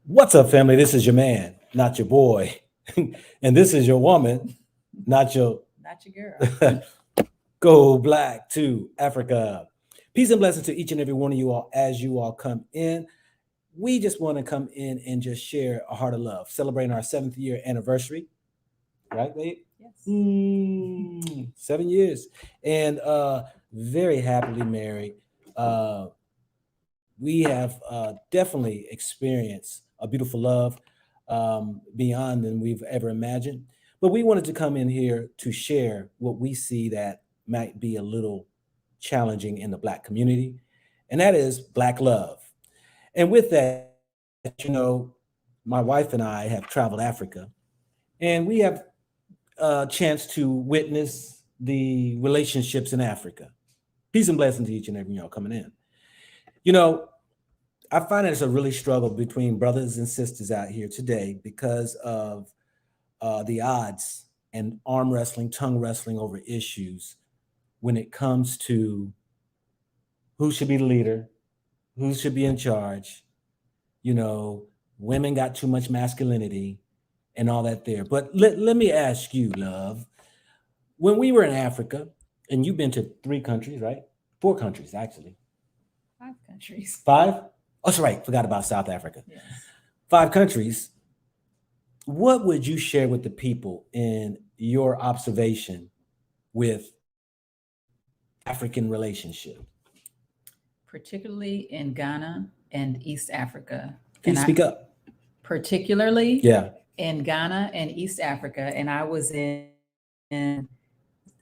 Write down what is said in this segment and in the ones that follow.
What's up, family? This is your man, not your boy. And this is your woman, not your Not your girl. go black to Africa. Peace and blessings to each and every one of you all as you all come in. We just want to come in and just share a heart of love, celebrating our 7th year anniversary. Right, babe? Yes. 7 years. And very happily married. We have definitely experienced a beautiful love beyond than we've ever imagined. But we wanted to come in here to share what we see that might be a little challenging in the Black community, and that is Black love. And with that, my wife and I have traveled Africa, and we have a chance to witness the relationships in Africa. Peace and blessings to each and every y'all coming in. You know, I find that it's a really struggle between brothers and sisters out here today because of the odds and arm wrestling, tongue wrestling over issues when it comes to who should be the leader, who should be in charge. You know, women got too much masculinity and all that there. But let me ask you, love, when we were in Africa, and you've been to 3 countries, right? 4 countries, actually. 5 countries. 5? Oh, that's right. Forgot about South Africa. Yes. 5 countries. What would you share with the people in your observation with African relationship? Particularly in Ghana and East Africa. Can you speak up? Particularly Yeah. in Ghana and East Africa. And I was in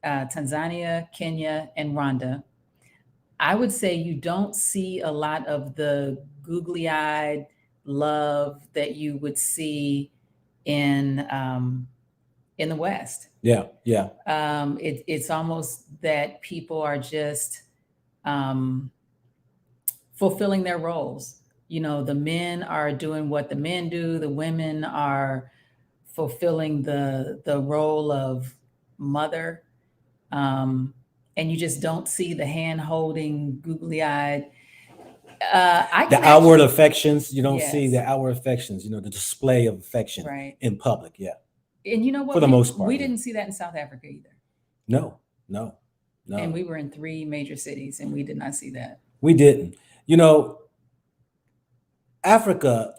Tanzania, Kenya, and Rwanda. I would say you don't see a lot of the googly-eyed love that you would see in the West. Yeah. Yeah. It's almost that people are just fulfilling their roles. You know, the men are doing what the men do. The women are fulfilling the role of mother. And you just don't see the hand holding, googly eyed. The outward affections, you don't see Yes. the outward affections, the display of affection Right. in public. Yeah. And you know what? For the most part, we yeah. didn't see that in South Africa either. No. And we were in 3 major cities, and we did not see that. We didn't. Africa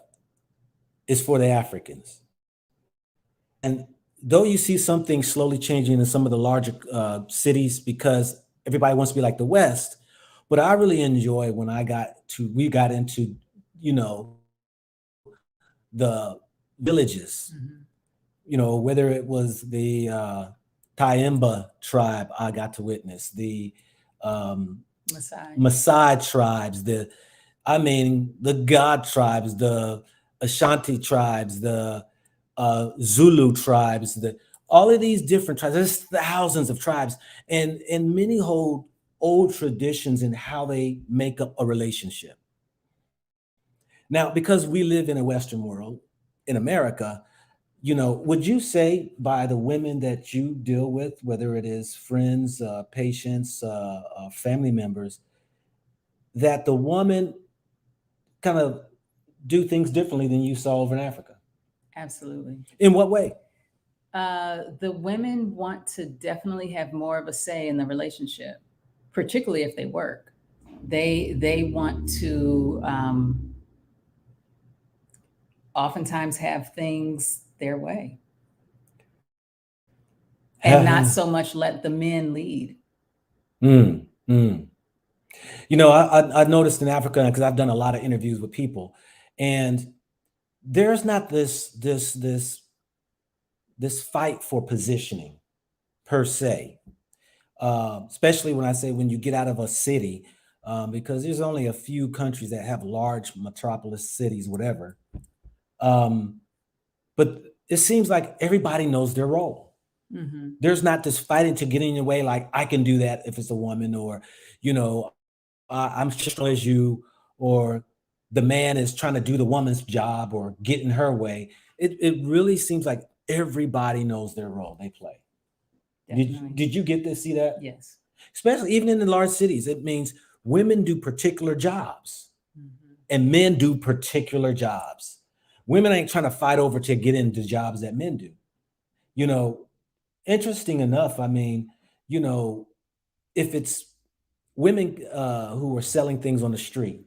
is for the Africans. And though you see some things slowly changing in some of the larger cities because everybody wants to be like the West, but I really enjoy when we got into, the villages, whether it was the Taimba tribe I got to witness, the Maasai tribes, the God tribes, the Ashanti tribes, the Zulu tribes, all of these different tribes. There's thousands of tribes, and many hold old traditions in how they make up a relationship. Now, because we live in a Western world, in America, would you say by the women that you deal with, whether it is friends, patients, family members, that the woman kind of do things differently than you saw over in Africa? Absolutely. In what way? The women want to definitely have more of a say in the relationship, particularly if they work. They want to oftentimes have things their way, and not so much let the men lead. I noticed in Africa, because I've done a lot of interviews with people, and there's not this fight for positioning per se, especially when you get out of a city, because there's only a few countries that have large metropolis cities, whatever. But it seems like everybody knows their role. Mm-hmm. There's not this fighting to get in your way, like I can do that if it's a woman, or, I'm strong as you, or the man is trying to do the woman's job or get in her way. It really seems like everybody knows their role they play. Did you get to see that? Yes. Especially even in the large cities, it means women do particular jobs and men do particular jobs. Women ain't trying to fight over to get into jobs that men do. You know, interesting enough, I mean, you know, if it's women who were selling things on the street,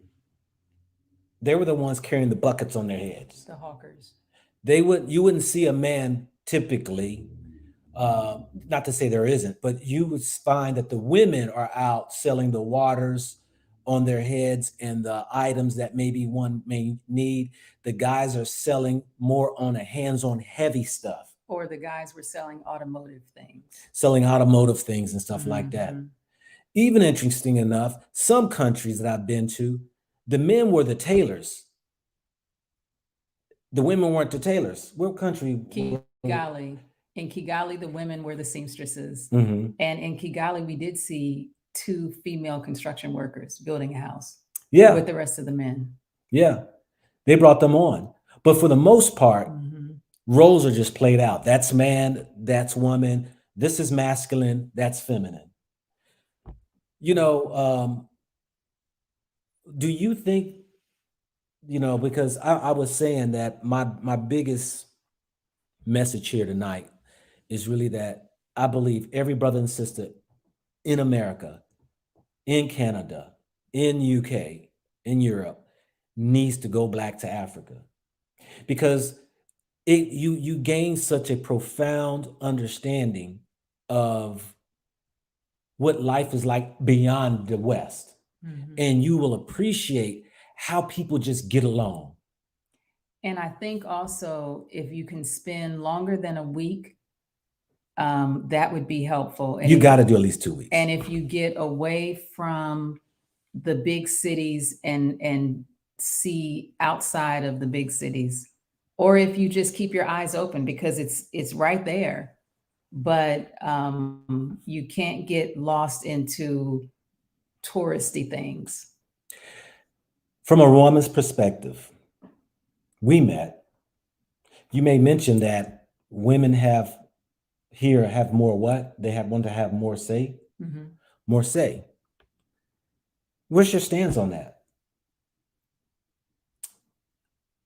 they were the ones carrying the buckets on their heads. The hawkers. You wouldn't see a man typically, not to say there isn't, but you would find that the women are out selling the waters on their heads and the items that maybe one may need. The guys are selling more on a hands-on heavy stuff. Or the guys were selling automotive things. Selling automotive things and stuff like that. Even interesting enough, some countries that I've been to, the men were the tailors. The women weren't the tailors. What country? Kigali. In Kigali, the women were the seamstresses. Mm-hmm. And in Kigali, we did see 2 female construction workers building a house. Yeah. With the rest of the men. Yeah. They brought them on. But for the most part, roles are just played out. That's man, that's woman. This is masculine, that's feminine. You know, do you think, you know, because I was saying that my biggest message here tonight is really that I believe every brother and sister in America, in Canada, in UK, in Europe, needs to go back to Africa, because you gain such a profound understanding of what life is like beyond the West. And you will appreciate how people just get along. And I think also if you can spend longer than a week, that would be helpful. And you got to do at least 2 weeks. And if you get away from the big cities and see outside of the big cities, or if you just keep your eyes open, because it's right there, but you can't get lost into touristy things. From a woman's perspective, we met. You may mention that women have more what? They want to have more say. More say. What's your stance on that?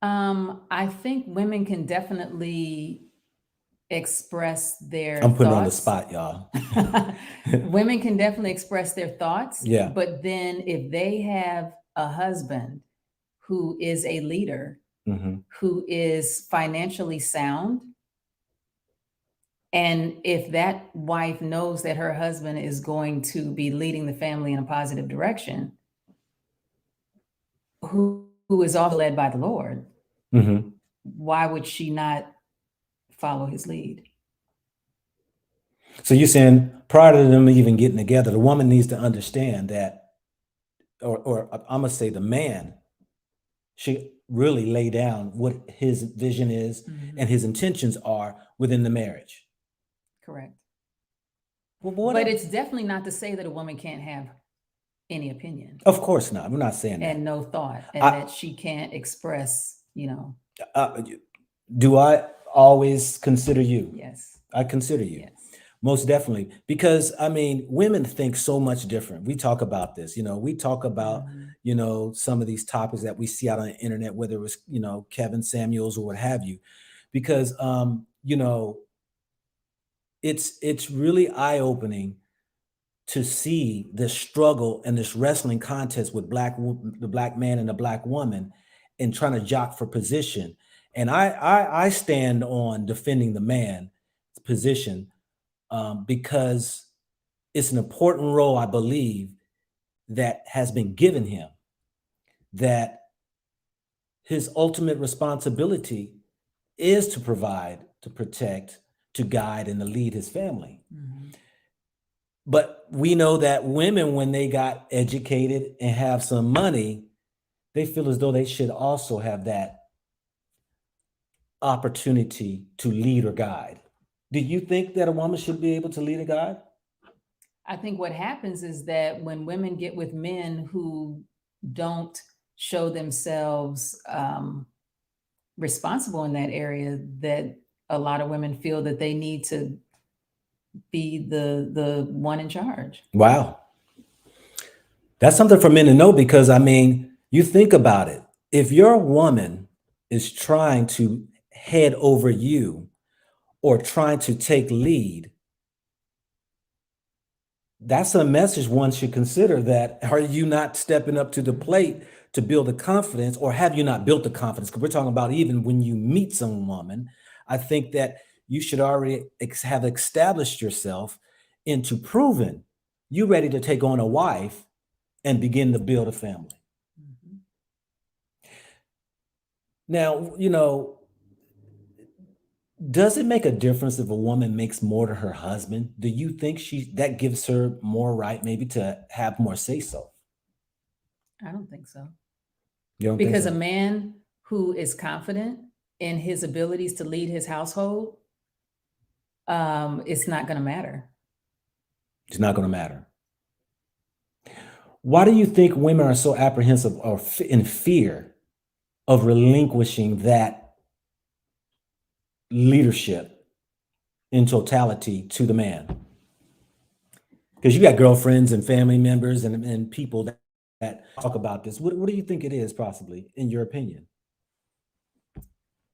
I think women can definitely express their I'm putting thoughts. on the spot, y'all. Women can definitely express their thoughts. Yeah. But then if they have a husband who is a leader, who is financially sound, and if that wife knows that her husband is going to be leading the family in a positive direction, who is also led by the Lord, why would she not follow his lead? So you're saying prior to them even getting together, the woman needs to understand that, or I'm gonna say the man should really lay down what his vision is and his intentions are within the marriage. Correct. Well, but it's definitely not to say that a woman can't have any opinion. Of course not. We're not saying that. And no thought, and that she can't express, you know. Do I always consider you? Yes. I consider you. Yes. Most definitely. Because I mean, women think so much different. We talk about this, you know, we talk about, you know, some of these topics that we see out on the internet, whether it was, you know, Kevin Samuels or what have you, because, you know, it's really eye-opening to see this struggle and this wrestling contest with the black man and the black woman and trying to jock for position. And I stand on defending the man's position because it's an important role, I believe, that has been given him, that his ultimate responsibility is to provide, to protect, to guide, and to lead his family. But we know that women, when they got educated and have some money, they feel as though they should also have that opportunity to lead or guide. Do you think that a woman should be able to lead or guide? I think what happens is that when women get with men who don't show themselves responsible in that area, that a lot of women feel that they need to be the one in charge. Wow. That's something for men to know, because I mean, you think about it. If you're a woman is trying to head over you or trying to take lead, that's a message one should consider. That are you not stepping up to the plate to build the confidence, or have you not built the confidence? Because we're talking about even when you meet some woman, I think that you should already have established yourself into proving you ready to take on a wife and begin to build a family. Mhm. Now, does it make a difference if a woman makes more to her husband? Do you think that gives her more right maybe to have more say so? I don't think so. You don't think Because a so? man who is confident in his abilities to lead his household, it's not going to matter. It's not going to matter. Why do you think women are so apprehensive or in fear of relinquishing that leadership in totality to the man? Because you got girlfriends and family members and people that talk about this. What do you think it is, possibly, in your opinion?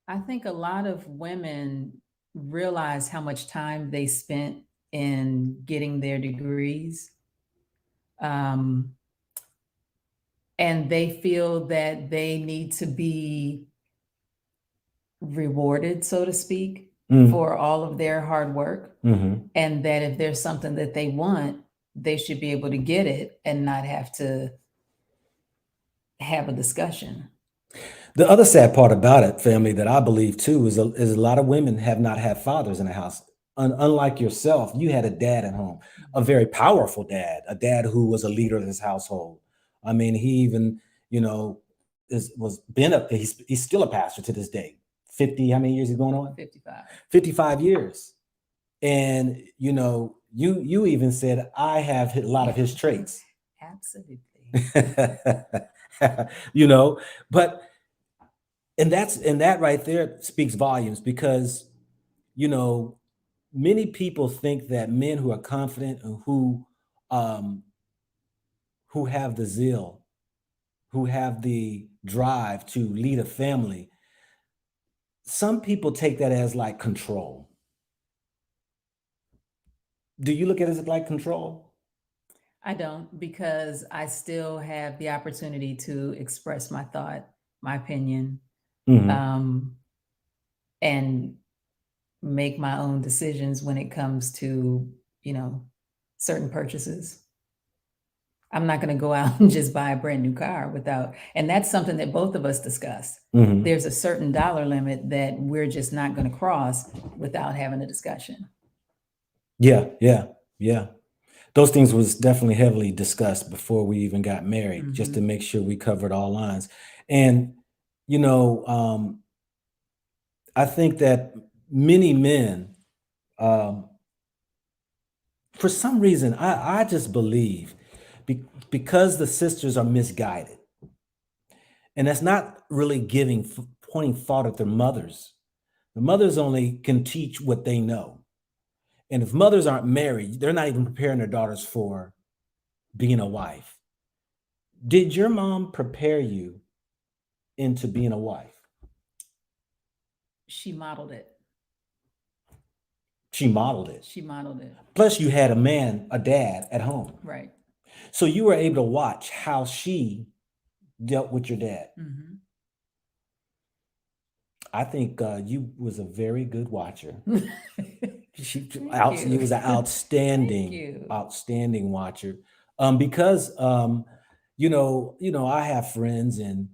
I think a lot of women realize how much time they spent in getting their degrees. Um, and they feel that they need to be rewarded, so to speak, for all of their hard work. Mm-hmm. And that if there's something that they want, they should be able to get it and not have to have a discussion. The other sad part about it, family, that I believe too, is a lot of women have not had fathers in the house. Unlike yourself, you had a dad at home, a very powerful dad, a dad who was a leader of his household. I mean, he even, he's still a pastor to this day. 50, how many years is going on? 55. 55 years. And you even said, I have a lot of his traits. Absolutely. But and that right there speaks volumes, because many people think that men who are confident and who have the zeal, who have the drive to lead a family, some people take that as like control. Do you look at it as like control? I don't, because I still have the opportunity to express my thought, my opinion, Mm-hmm. and make my own decisions when it comes to, certain purchases. I'm not going to go out and just buy a brand new car and that's something that both of us discussed. Mm-hmm. There's a certain dollar limit that we're just not going to cross without having a discussion. Yeah. Those things was definitely heavily discussed before we even got married, just to make sure we covered all lines. And, I think that many men, for some reason, I just believe because the sisters are misguided, and that's not really pointing fault at their mothers. The mothers only can teach what they know. And if mothers aren't married, they're not even preparing their daughters for being a wife. Did your mom prepare you into being a wife? She modeled it. She modeled it. She modeled it. Plus, you had a dad at home. Right. So you were able to watch how she dealt with your dad. Mm-hmm. I think you was a very good watcher. You was an outstanding watcher. Because I have friends, and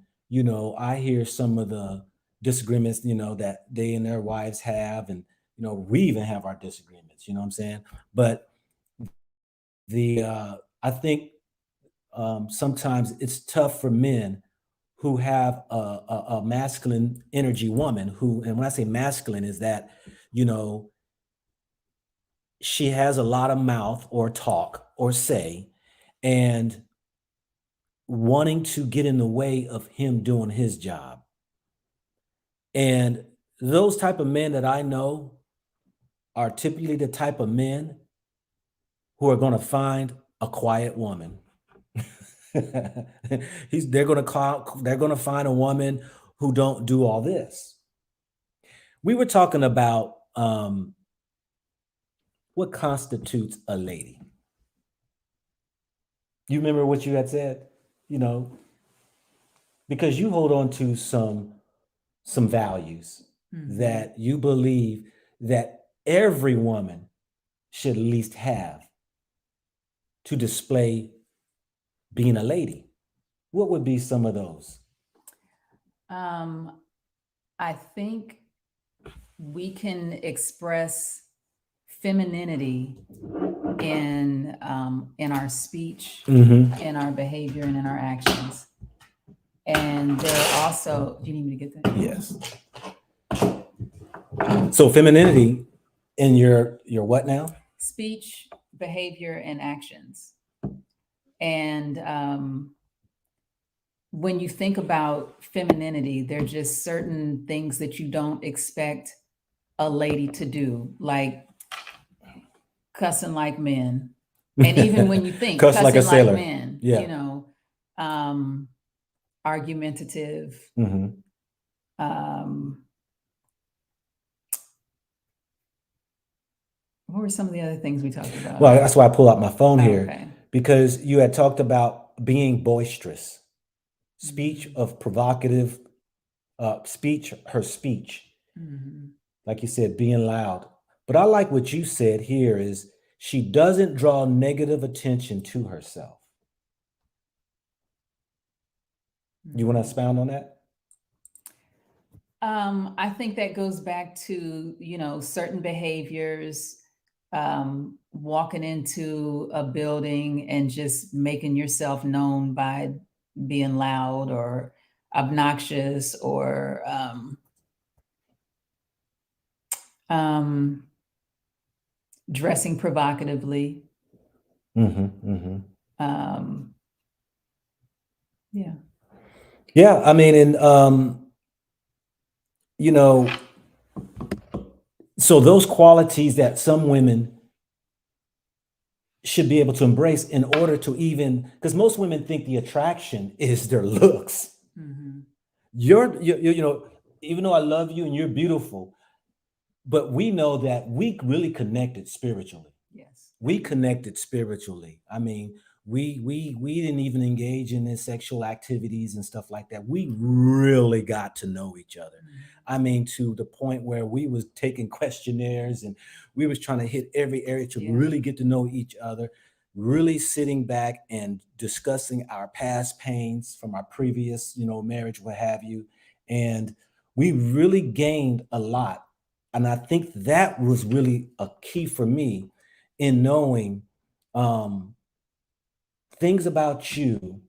I hear some of the disagreements that they and their wives have, and we even have our disagreements. You know what I'm saying? But I think sometimes it's tough for men who have a masculine energy woman who, and when I say masculine, is that she has a lot of mouth or talk or say, and wanting to get in the way of him doing his job. And those type of men that I know are typically the type of men who are going to find a quiet woman. They're going to find a woman who don't do all this. We were talking about what constitutes a lady. You remember what you had said? You know, because you hold on to some values that you believe that every woman should at least have to display being a lady. What would be some of those? I think we can express femininity in our speech, in our behavior, and in our actions. And there are also, do you need me to get that? Yes. So femininity in your what now? Speech, behavior, and actions. And when you think about femininity, there are just certain things that you don't expect a lady to do, like cussing like men. And even when you think Cuss like a cussing like sailor. men, Yeah. you know, argumentative. What were some of the other things we talked about? Well, that's why I pull out my phone here, Okay. because you had talked about being boisterous, speech of provocative speech, her speech. Like you said, being loud. But I like what you said here is she doesn't draw negative attention to herself. You want to expound on that? I think that goes back to, you know, certain behaviors, walking into a building and just making yourself known by being loud or obnoxious or dressing provocatively. Yeah. Yeah, I mean, and you know, so those qualities that some women should be able to embrace in order to even, because most women think the attraction is their looks. You know, even though I love you and you're beautiful, but we know that we really connected spiritually. Yes. We connected spiritually. I mean, we didn't even engage in this sexual activities and stuff like that. We really got to know each other. I mean, to the point where we was taking questionnaires and we was trying to hit every area to really get to know each other, really sitting back and discussing our past pains from our previous, you know, marriage, what have you. And we really gained a lot. And I think that was really a key for me in knowing things about you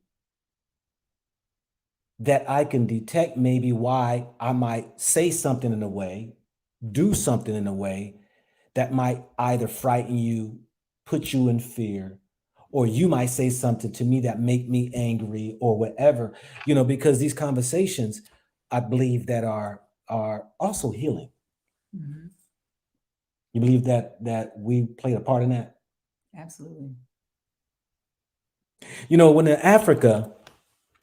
that I can detect maybe why I might say something in a way, do something in a way that might either frighten you, put you in fear, or you might say something to me that make me angry or whatever, you know, because these conversations, I believe that are also healing. You believe that we played a part in that? Absolutely. You know, when in Africa,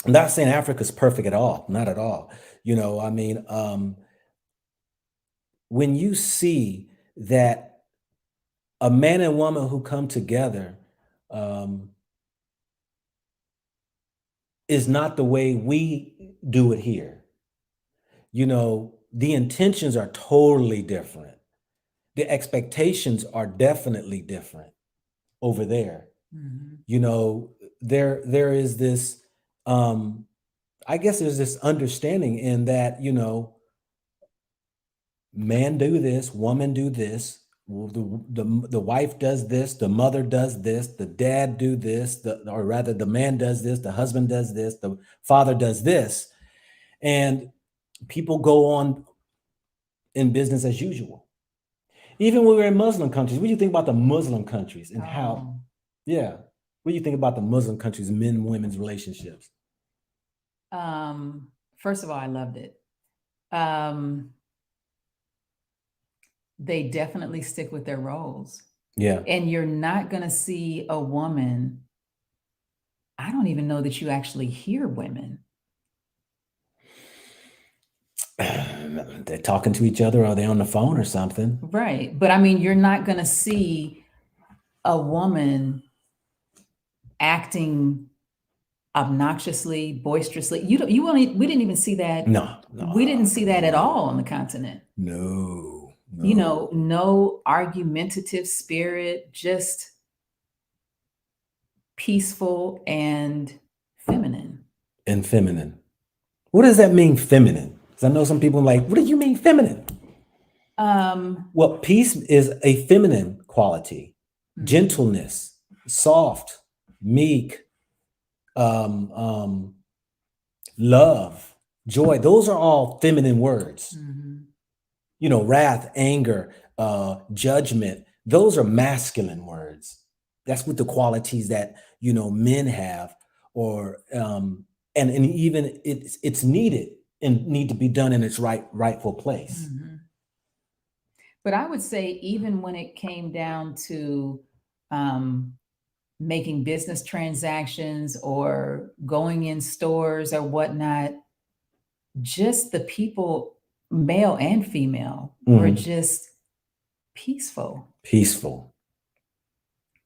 I'm not saying Africa's perfect at all, not at all. You know, I mean, when you see that a man and woman who come together is not the way we do it here. You know, the intentions are totally different. The expectations are definitely different over there. You know, there is this I guess there's this understanding in that, you know, man do this, woman do this, the wife does this, the mother does this, the dad do this, or rather the man does this, the husband does this, the father does this, and people go on in business as usual. Even when we're in Muslim countries, what do you think about the Muslim countries and how, yeah, what do you think about the Muslim countries, men and women's relationships? First of all, I loved it. They definitely stick with their roles. Yeah. And you're not going to see a woman. I don't even know that you actually hear women they're talking to each other or they're on the phone or something. Right. But I mean, you're not going to see a woman acting obnoxiously, boisterously. We didn't even see that. No, We didn't see that at all on the continent. no, You no. know, no argumentative spirit, just peaceful and feminine. And feminine. What does that mean, feminine? Because I know some people are like, what do you mean feminine? Well, peace is a feminine quality. Gentleness, soft, meek, love, joy. Those are all feminine words. You know, wrath, anger, judgment. Those are masculine words. That's what the qualities that, you know, men have, or and even it's needed and need to be done in its rightful place. But I would say even when it came down to making business transactions or going in stores or whatnot, just the people, male and female, were just peaceful. Peaceful.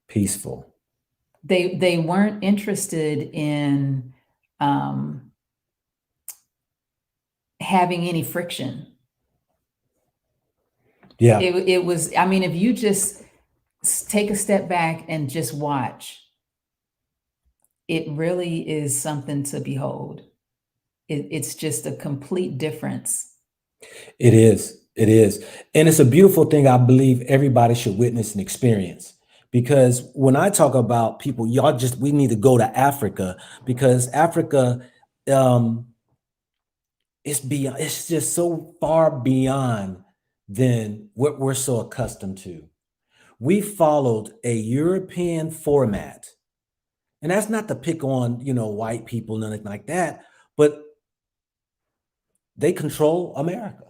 Peaceful. They weren't interested in having any friction. Yeah. It was, I mean, if you just take a step back and just watch, it really is something to behold. It's just a complete difference. It is. It is. And it's a beautiful thing I believe everybody should witness and experience. Because when I talk about people, we need to go to Africa, because Africa, it's just so far beyond than what we're so accustomed to. We followed a European format. And that's not to pick on, you know, white people, nothing like that, but they control America.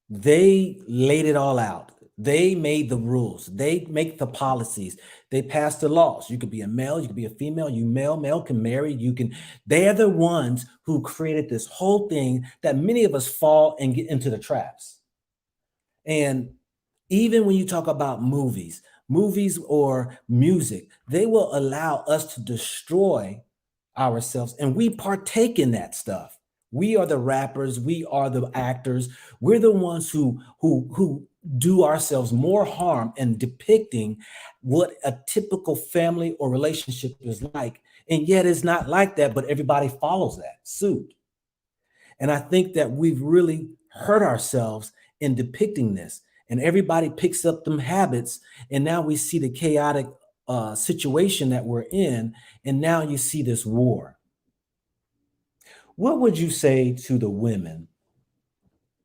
They laid it all out. They made the rules. They make the policies. They pass the laws. You could be a male, you could be a female, male can marry, they're the ones who created this whole thing that many of us fall and get into the traps. And even when you talk about movies or music, they will allow us to destroy ourselves, and we partake in that stuff. We are the rappers, we are the actors, we're the ones who do ourselves more harm in depicting what a typical family or relationship is like. And yet it's not like that, but everybody follows that suit. And I think that we've really hurt ourselves in depicting this, and everybody picks up them habits, and now we see the chaotic situation that we're in, and now you see this war. What would you say to the women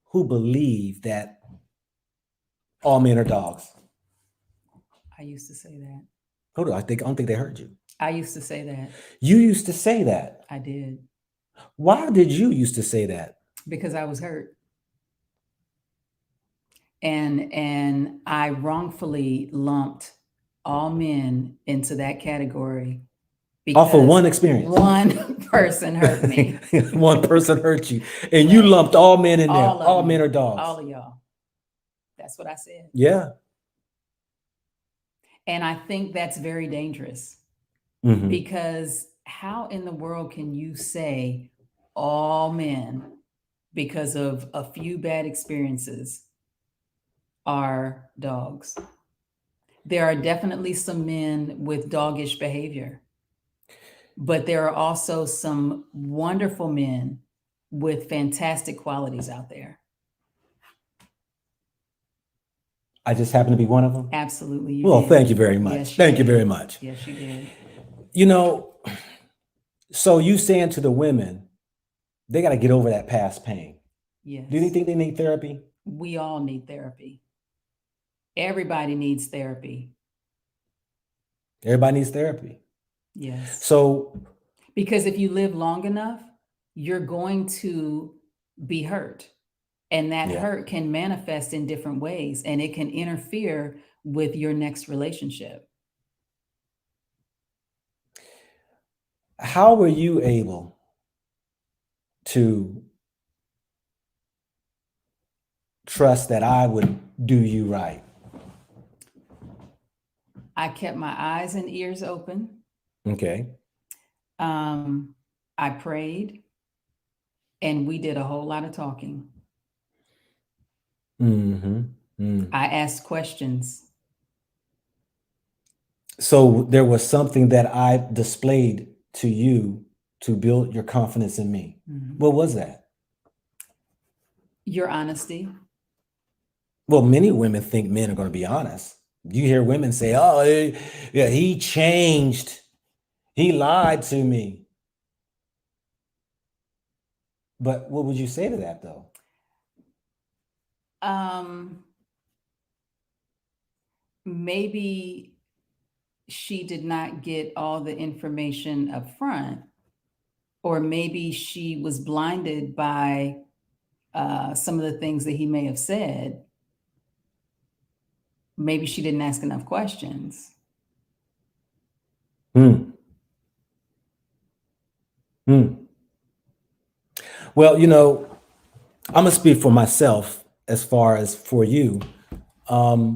who believe that all men are dogs? I used to say that. Hold on, I don't think they heard you. I used to say that. You used to say that. I did. Why did you used to say that? Because I was hurt. And I wrongfully lumped all men into that category. Off of one experience. One person hurt me. One person hurt you. And you lumped all men in there. All men are dogs. All of y'all. That's what I said. Yeah. And I think that's very dangerous. Because how in the world can you say all men, because of a few bad experiences, are dogs? There are definitely some men with doggish behavior, but there are also some wonderful men with fantastic qualities out there. I just happen to be one of them? Absolutely. Well, thank you very much. Yes, thank you very much. Yes, you did. You know, so you saying to the women, they got to get over that past pain. Yes. Do you think they need therapy? We all need therapy. Everybody needs therapy. Everybody needs therapy. Yes. So, because if you live long enough, you're going to be hurt. And that hurt can manifest in different ways, and it can interfere with your next relationship. How were you able to trust that I would do you right? I kept my eyes and ears open. Okay. I prayed, and we did a whole lot of talking. I asked questions. So there was something that I displayed to you to build your confidence in me. What was that? Your honesty. Well, many women think men are going to be honest. You hear women say, "Oh, yeah, he changed. He lied to me." But what would you say to that, though? Maybe she did not get all the information up front, or maybe she was blinded by some of the things that he may have said. Maybe she didn't ask enough questions. Well, you know, I'm gonna speak for myself as far as for you.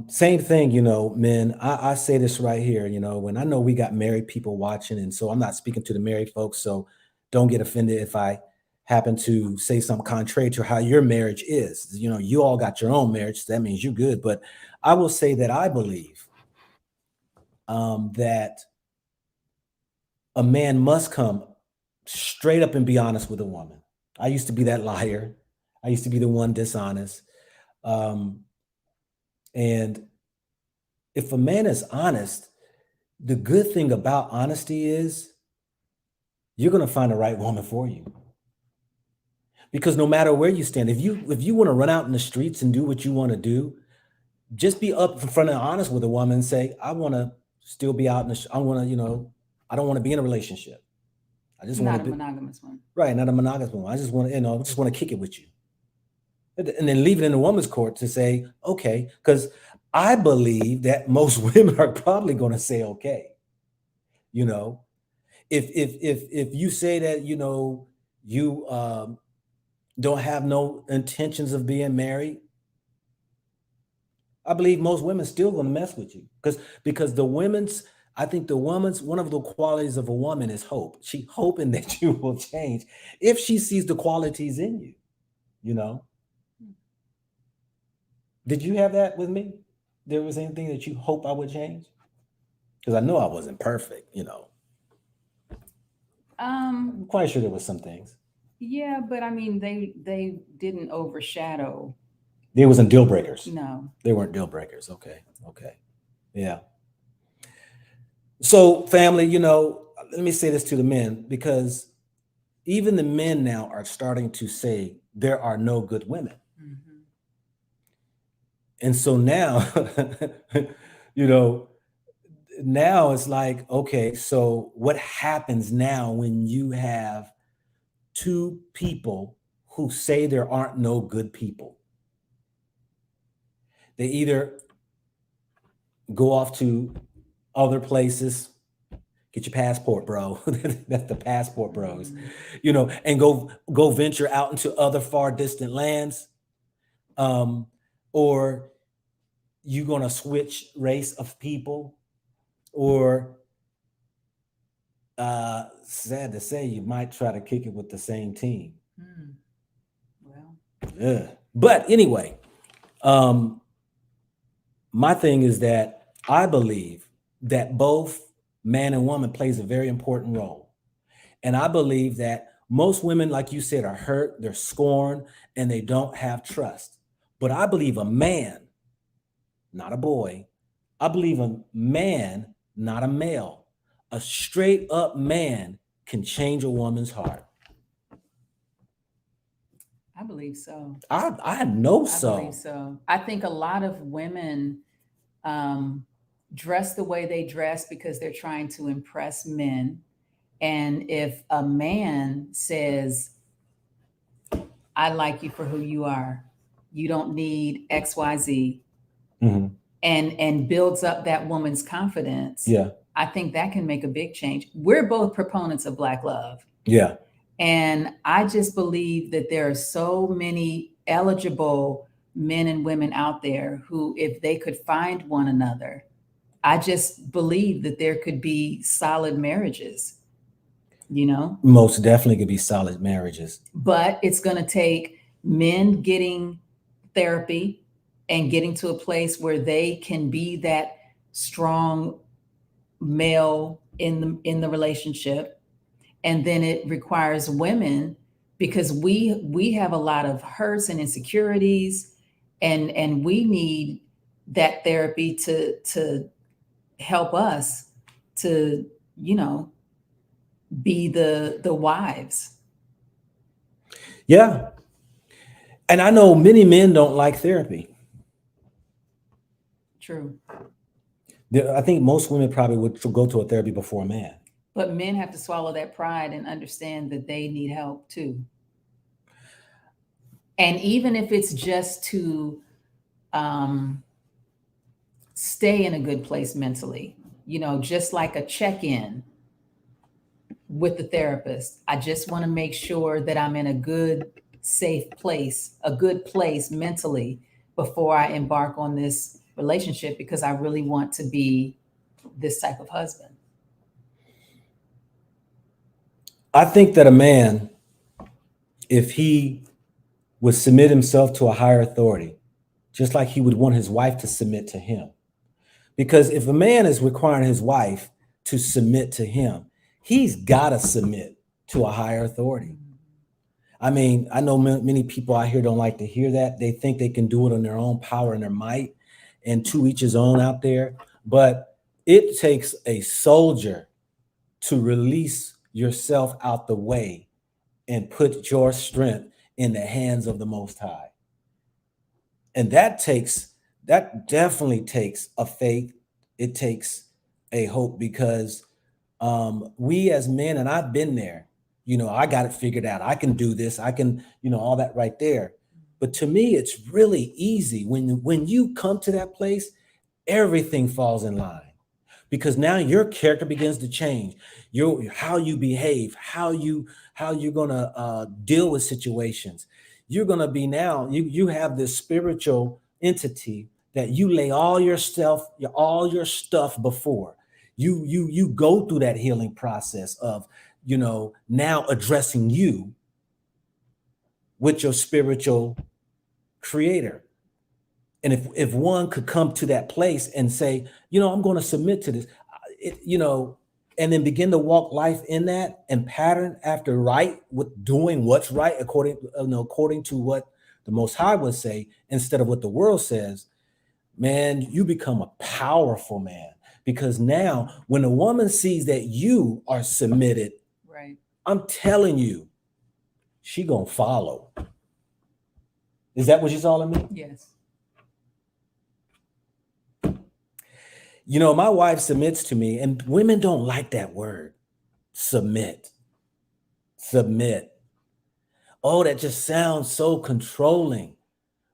Same thing, you know, men. I say this right here, you know, when I know we got married people watching, and so I'm not speaking to the married folks, so don't get offended if I happen to say something contrary to how your marriage is. You know, you all got your own marriage, so that means you're good. But I will say that I believe that a man must come straight up and be honest with a woman. I used to be that liar. I used to be the one dishonest. And if a man is honest, the good thing about honesty is you're going to find the right woman for you. Because no matter where you stand, if you want to run out in the streets and do what you want to do, just be up in front and honest with a woman and say, I want to still be out in the, I want to, you know, I don't want to be in a relationship. I just want to be monogamous one. Right, not a monogamous one. I just want to, you know, just want to kick it with you. And then leave it in the woman's court to say, okay, because I believe that most women are probably going to say, okay. You know, if you say that, you know, you don't have no intentions of being married, I believe most women still going to mess with you because I think the woman's one of the qualities of a woman is hope. She hoping that you will change if she sees the qualities in you, you know. Did you have that with me? There was anything that you hope I would change? Because I know I wasn't perfect, you know. I'm quite sure there was some things. Yeah, but I mean, they didn't overshadow. They wasn't deal breakers. No. They weren't deal breakers. Okay. Yeah. So family, you know, let me say this to the men, because even the men now are starting to say there are no good women. And so now, you know, now it's like, okay, so what happens now when you have two people who say there aren't no good people? They either go off to other places, get your passport, bro. That's the passport bros, you know, and go venture out into other far distant lands. Or you gonna switch race of people, or sad to say, you might try to kick it with the same team. Well, yeah. But anyway, my thing is that I believe that both man and woman plays a very important role. And I believe that most women, like you said, are hurt, they're scorned, and they don't have trust. But I believe a man, not a boy, I believe a man, not a male, a straight up man can change a woman's heart. I believe so. I know so. I believe so. I think a lot of women dress the way they dress because they're trying to impress men. And if a man says, I like you for who you are, you don't need XYZ, and builds up that woman's confidence, yeah, I think that can make a big change. We're both proponents of Black love. Yeah. And I just believe that there are so many eligible men and women out there who, if they could find one another, I just believe that there could be solid marriages, you know? Most definitely could be solid marriages. But it's going to take men getting therapy and getting to a place where they can be that strong male in the relationship. And then it requires women, because we have a lot of hurts and insecurities, and we need that therapy to help us to, you know, be the wives. Yeah. And I know many men don't like therapy. True. I think most women probably would go to a therapy before a man. But men have to swallow that pride and understand that they need help too. And even if it's just to stay in a good place mentally, you know, just like a check-in with the therapist. I just want to make sure that I'm in a good, safe place, a good place mentally before I embark on this relationship, because I really want to be this type of husband. I think that a man, if he would submit himself to a higher authority, just like he would want his wife to submit to him. Because if a man is requiring his wife to submit to him, he's got to submit to a higher authority. I mean, I know many people out here don't like to hear that. They think they can do it on their own power and their might, and to each his own out there. But it takes a soldier to release yourself out the way and put your strength in the hands of the Most High. And that definitely takes a faith. It takes a hope, because we as men, and I've been there, you know, I got it figured out. I can do this. I can, you know, all that right there. But to me, it's really easy when you come to that place, everything falls in line, because now your character begins to change. How you behave, how you're gonna deal with situations. You're gonna be now. You have this spiritual entity that you lay all your stuff before. You go through that healing process of, you know, now addressing you with your spiritual creator. And if one could come to that place and say, you know, I'm going to submit to this, you know, and then begin to walk life in that and pattern after right with doing what's right according to what the Most High would say instead of what the world says, man, you become a powerful man. Because now when a woman sees that you are submitted, right, I'm telling you, she gonna follow. Is that what you saw in me? Yes. You know, my wife submits to me, and women don't like that word, submit. Submit. Oh, that just sounds so controlling.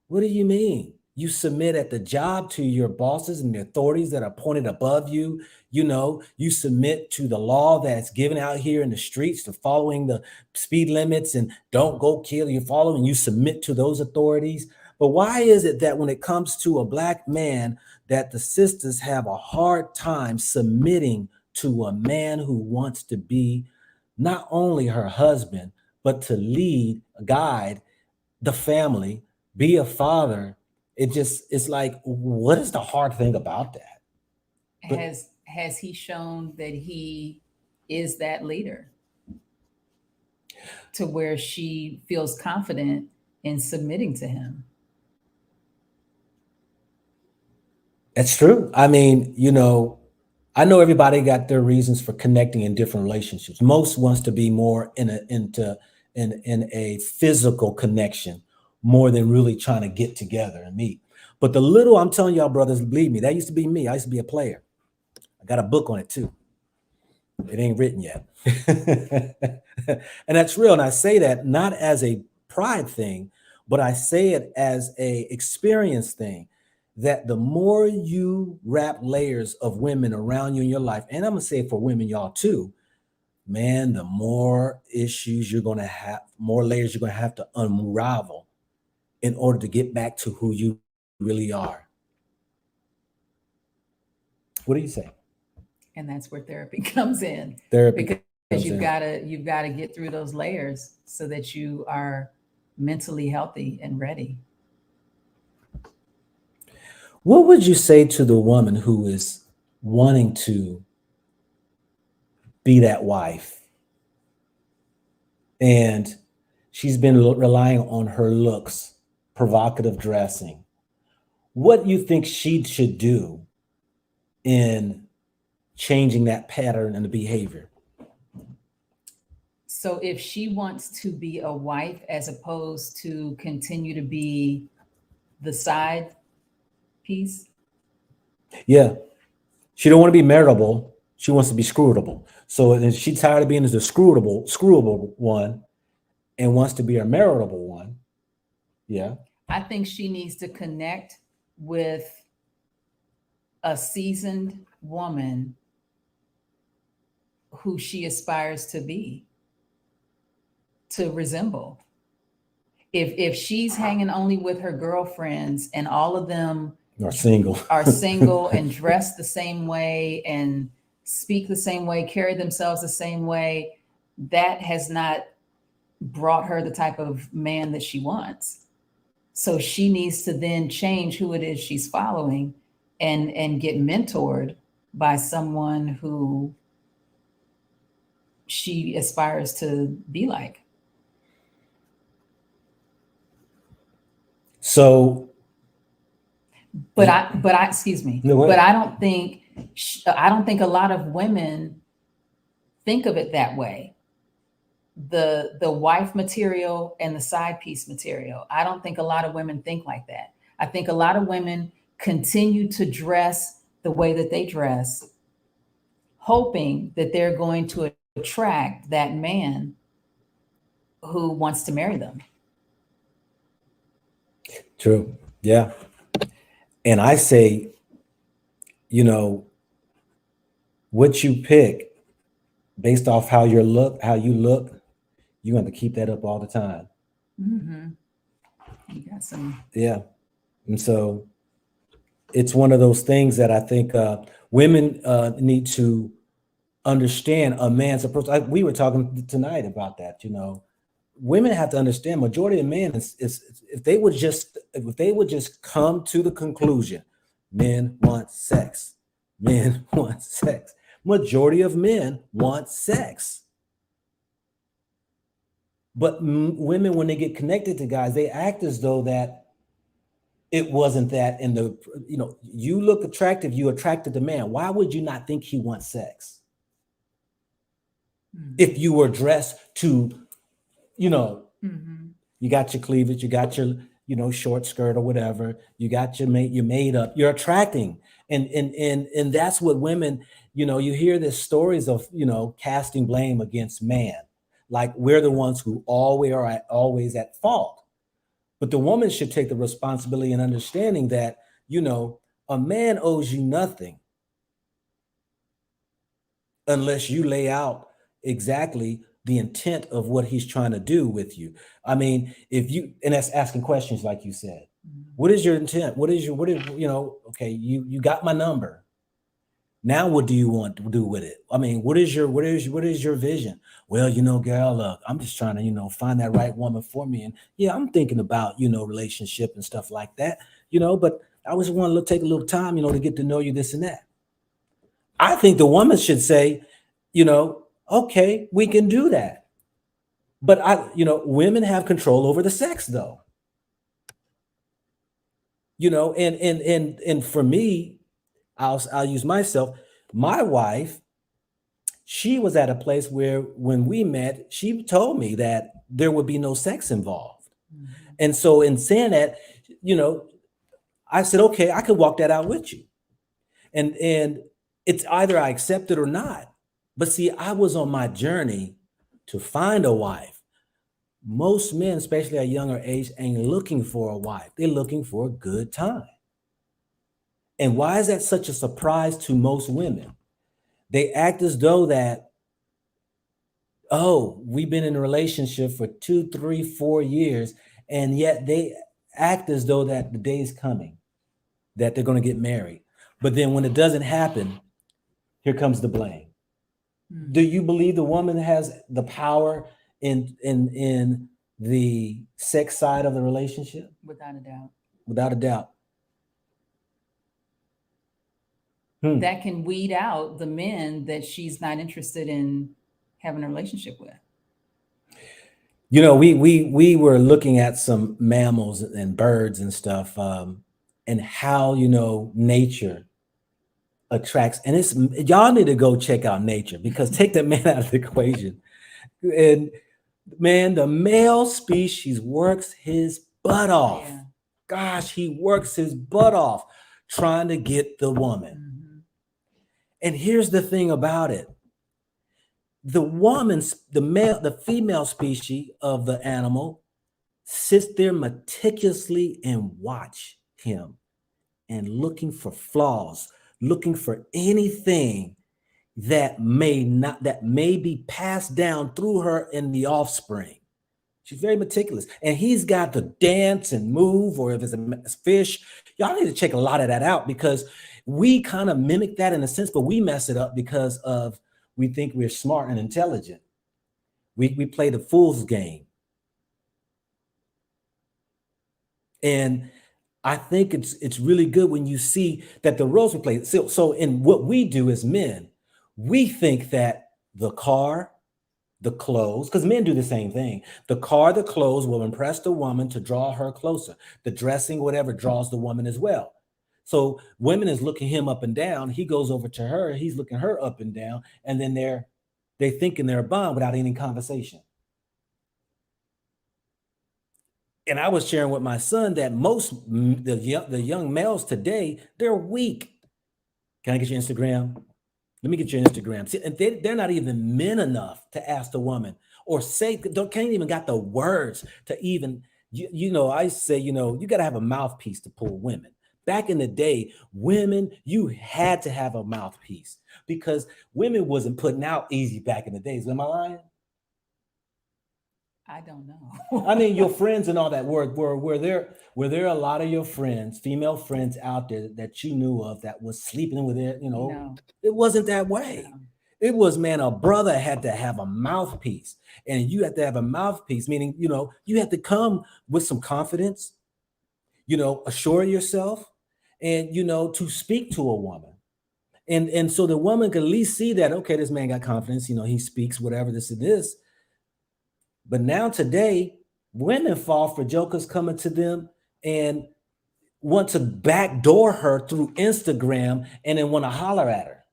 What do you mean? You submit at the job to your bosses and the authorities that are appointed above you. You know, you submit to the law that's given out here in the streets, to following the speed limits and don't go kill. You follow and you submit to those authorities. But why is it that when it comes to a Black man, that the sisters have a hard time submitting to a man who wants to be not only her husband, but to lead, guide the family, be a father? It's like, what is the hard thing about that? But Has he shown that he is that leader to where she feels confident in submitting to him? It's true. I mean, you know, I know everybody got their reasons for connecting in different relationships. Most wants to be more in a physical connection more than really trying to get together and meet. But the little, I'm telling y'all, brothers, believe me, that used to be me. I used to be a player. I got a book on it too. It ain't written yet. And that's real. And I say that not as a pride thing, but I say it as a experience thing, that the more you wrap layers of women around you in your life, and I'm gonna say it for women, y'all too, man, the more issues you're gonna have, more layers you're gonna have to unravel in order to get back to who you really are. What do you say? And that's where therapy comes in. Therapy Because comes you've in. got to get through those layers so that you are mentally healthy and ready. What would you say to the woman who is wanting to be that wife and she's been relying on her looks, provocative dressing? What do you think she should do in changing that pattern and the behavior? So if she wants to be a wife as opposed to continue to be the side piece, Yeah, she don't want to be marriable. She wants to be screwable. So and she's tired of being the screwable one, and wants to be a marriable one. Yeah, I think she needs to connect with a seasoned woman who she aspires to be, to resemble. If she's hanging only with her girlfriends and all of them or single. are single and dress the same way and speak the same way, carry themselves the same way, that has not brought her the type of man that she wants. So she needs to then change who it is she's following and get mentored by someone who she aspires to be like. So, but I excuse me, no, but I don't think a lot of women think of it that way. The wife material and the side piece material. I don't think a lot of women think like that. I think a lot of women continue to dress the way that they dress, hoping that they're going to attract that man who wants to marry them. True. Yeah. And I say, what you pick based off how you look, you have to keep that up all the time. Mm-hmm. You got some. Yeah. And so it's one of those things that I think women need to understand a man's approach. We were talking tonight about that, women have to understand majority of men is if they would just come to the conclusion, men want sex. Men want sex. Majority of men want sex. But women, when they get connected to guys, they act as though that it wasn't that in the, you look attractive, you attracted the man. Why would you not think he wants sex? Mm-hmm. If you were dressed to, mm-hmm. You got your cleavage, you got your, short skirt or whatever, you got your made up, you're attracting. And that's what women, you hear these stories of, casting blame against man. Like we're the ones who always at fault. But the woman should take the responsibility and understanding that, a man owes you nothing unless you lay out exactly the intent of what he's trying to do with you. I mean, and that's asking questions, like you said. Mm-hmm. What is your intent? Okay, you got my number. Now, what do you want to do with it? I mean, what is your vision? Well, girl, look, I'm just trying to, find that right woman for me. And yeah, I'm thinking about, relationship and stuff like that, but I always want to take a little time, to get to know you, this and that. I think the woman should say, okay, we can do that. But women have control over the sex though. And for me, I'll use myself. My wife, she was at a place where when we met, she told me that there would be no sex involved. Mm-hmm. And so in saying that, I said, okay, I could walk that out with you. And it's either I accept it or not. But see, I was on my journey to find a wife. Most men, especially at a younger age, ain't looking for a wife. They're looking for a good time. And why is that such a surprise to most women? They act as though that, we've been in a relationship for 2, 3, 4 years, and yet they act as though that the day is coming, that they're going to get married. But then when it doesn't happen, here comes the blame. Do you believe the woman has the power in the sex side of the relationship? Without a doubt. Without a doubt. That can weed out the men that she's not interested in having a relationship with. You know, we were looking at some mammals and birds and stuff, and how, you know, nature attracts, and it's, y'all need to go check out nature, because take the man out of the equation. And man, the male species works his butt off. Yeah. Gosh, he works his butt off trying to get the woman. Mm-hmm. And here's the thing about it. The woman's, the female species of the animal sits there meticulously and watch him and looking for flaws, looking for anything that may be passed down through her in the offspring. She's very meticulous, and he's got to dance and move, or if it's a fish, y'all need to check a lot of that out, because we kind of mimic that in a sense, but we mess it up because of, we think we're smart and intelligent. We play the fool's game. And I think it's really good when you see that the roles we play. So in what we do as men, we think that the car, the clothes, because men do the same thing. The car, the clothes will impress the woman to draw her closer. The dressing, whatever, draws the woman as well. So women is looking him up and down. He goes over to her. He's looking her up and down. And then they thinking they're a bond without any conversation. And I was sharing with my son that the young males today, they're weak. Can I get your Instagram? Let me get your Instagram. See, and they're not even men enough to ask the woman, or say, can't even got the words to even, you know, I say, you know, you got to have a mouthpiece to pull women. Back in the day, women, you had to have a mouthpiece, because women wasn't putting out easy back in the days. Am I lying? I don't know. I mean, your friends and all that, were there a lot of your friends, female friends out there that you knew of that was sleeping with it? You know, No. It wasn't that way. No. It was, man, a brother had to have a mouthpiece, and you had to have a mouthpiece, meaning, you know, you had to come with some confidence, you know, assure yourself, and, you know, to speak to a woman. And so the woman could at least see that, okay, this man got confidence, you know, he speaks, whatever, this and this. But now today, women fall for jokers coming to them and want to backdoor her through Instagram and then want to holler at her.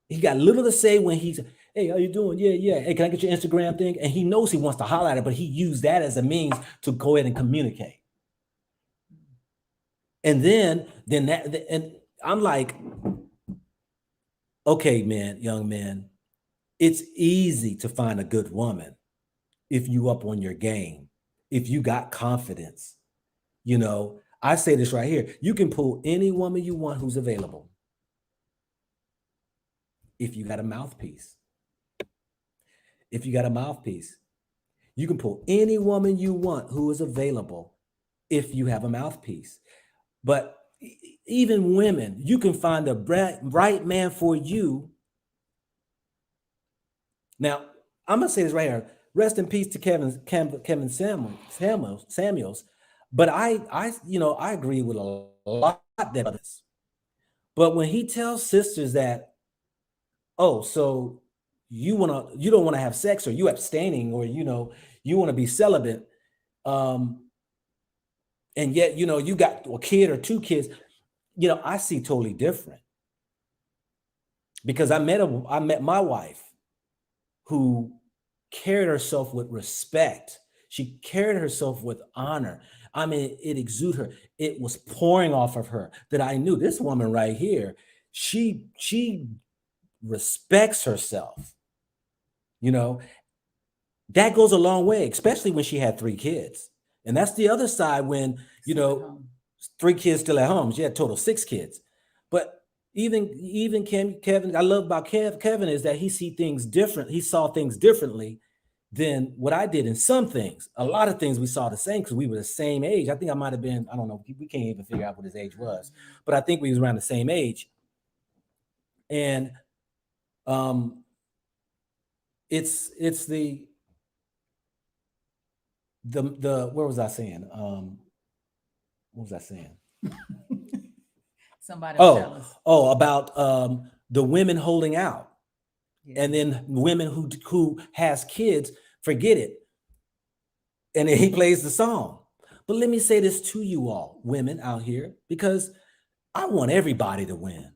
He got little to say when he's, hey, how you doing? Yeah, yeah. Hey, can I get your Instagram thing? And he knows he wants to holler at her, but he used that as a means to go ahead and communicate. And then I'm like, okay, man, young man, it's easy to find a good woman if you up on your game, if you got confidence. You know, I say this right here. You can pull any woman you want who's available if you got a mouthpiece. If you got a mouthpiece, you can pull any woman you want who is available if you have a mouthpiece. But even women, you can find the right man for you. Now, I'm gonna say this right here. Rest in peace to Kevin Samuels. But I agree with a lot that others. But when he tells sisters that, oh, so you don't want to have sex, or you abstaining, or you want to be celibate, and yet you got a kid or two kids, I see totally different. Because I met my wife who carried herself with respect. She carried herself with honor. I mean, it exuded her. It was pouring off of her that I knew this woman right here, she respects herself. That goes a long way, especially when she had 3 kids. And that's the other side when, 3 kids still at home. She had total 6 kids. But even Kevin, I love about Kevin is that he saw things differently than what I did in some things. A lot of things we saw the same because we were the same age. I think I might have been, I don't know, we can't even figure out what his age was, but I think we was around the same age. And it's the where was I saying? What was I saying? Somebody will tell us. About the women holding out. Yeah. And then women who has kids, forget it. And then he plays the song. But let me say this to you all, women out here, because I want everybody to win.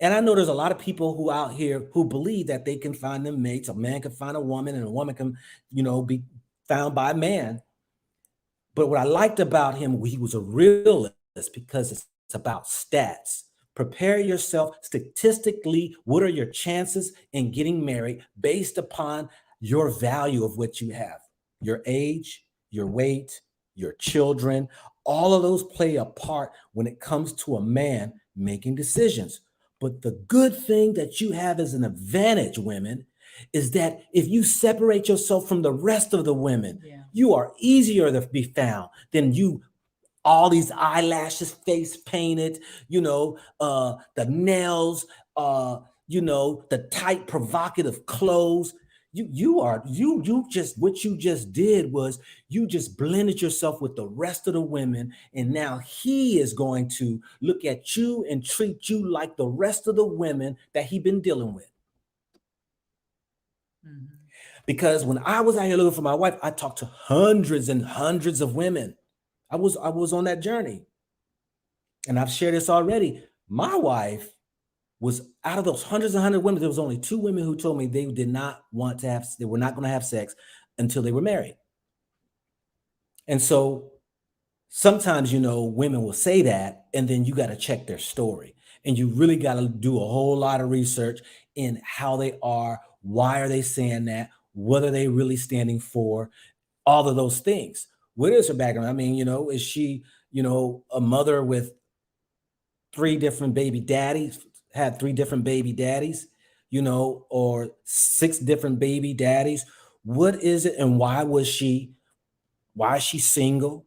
And I know there's a lot of people who out here who believe that they can find them mates. A man can find a woman and a woman can, be found by a man. But what I liked about him, he was a realist because it's about stats. Prepare yourself statistically. What are your chances in getting married based upon your value of what you have? Your age, your weight, your children, all of those play a part when it comes to a man making decisions. But the good thing that you have as an advantage, women, is that if you separate yourself from the rest of the women, you are easier to be found than you. All these eyelashes, face painted, the nails, the tight, provocative clothes. What you just did was you just blended yourself with the rest of the women. And now he is going to look at you and treat you like the rest of the women that he been dealing with. Mm-hmm. Because when I was out here looking for my wife, I talked to hundreds and hundreds of women. I was on that journey. And I've shared this already. My wife was out of those hundreds and hundreds of women. There was only 2 women who told me they were not going to have sex until they were married. And so sometimes, women will say that, and then you got to check their story. And you really got to do a whole lot of research in how they are, why are they saying that, what are they really standing for, all of those things. What is her background? I mean, is she, a mother with 3 different baby daddies, had 3 different baby daddies, or 6 different baby daddies? What is it? And why is she single?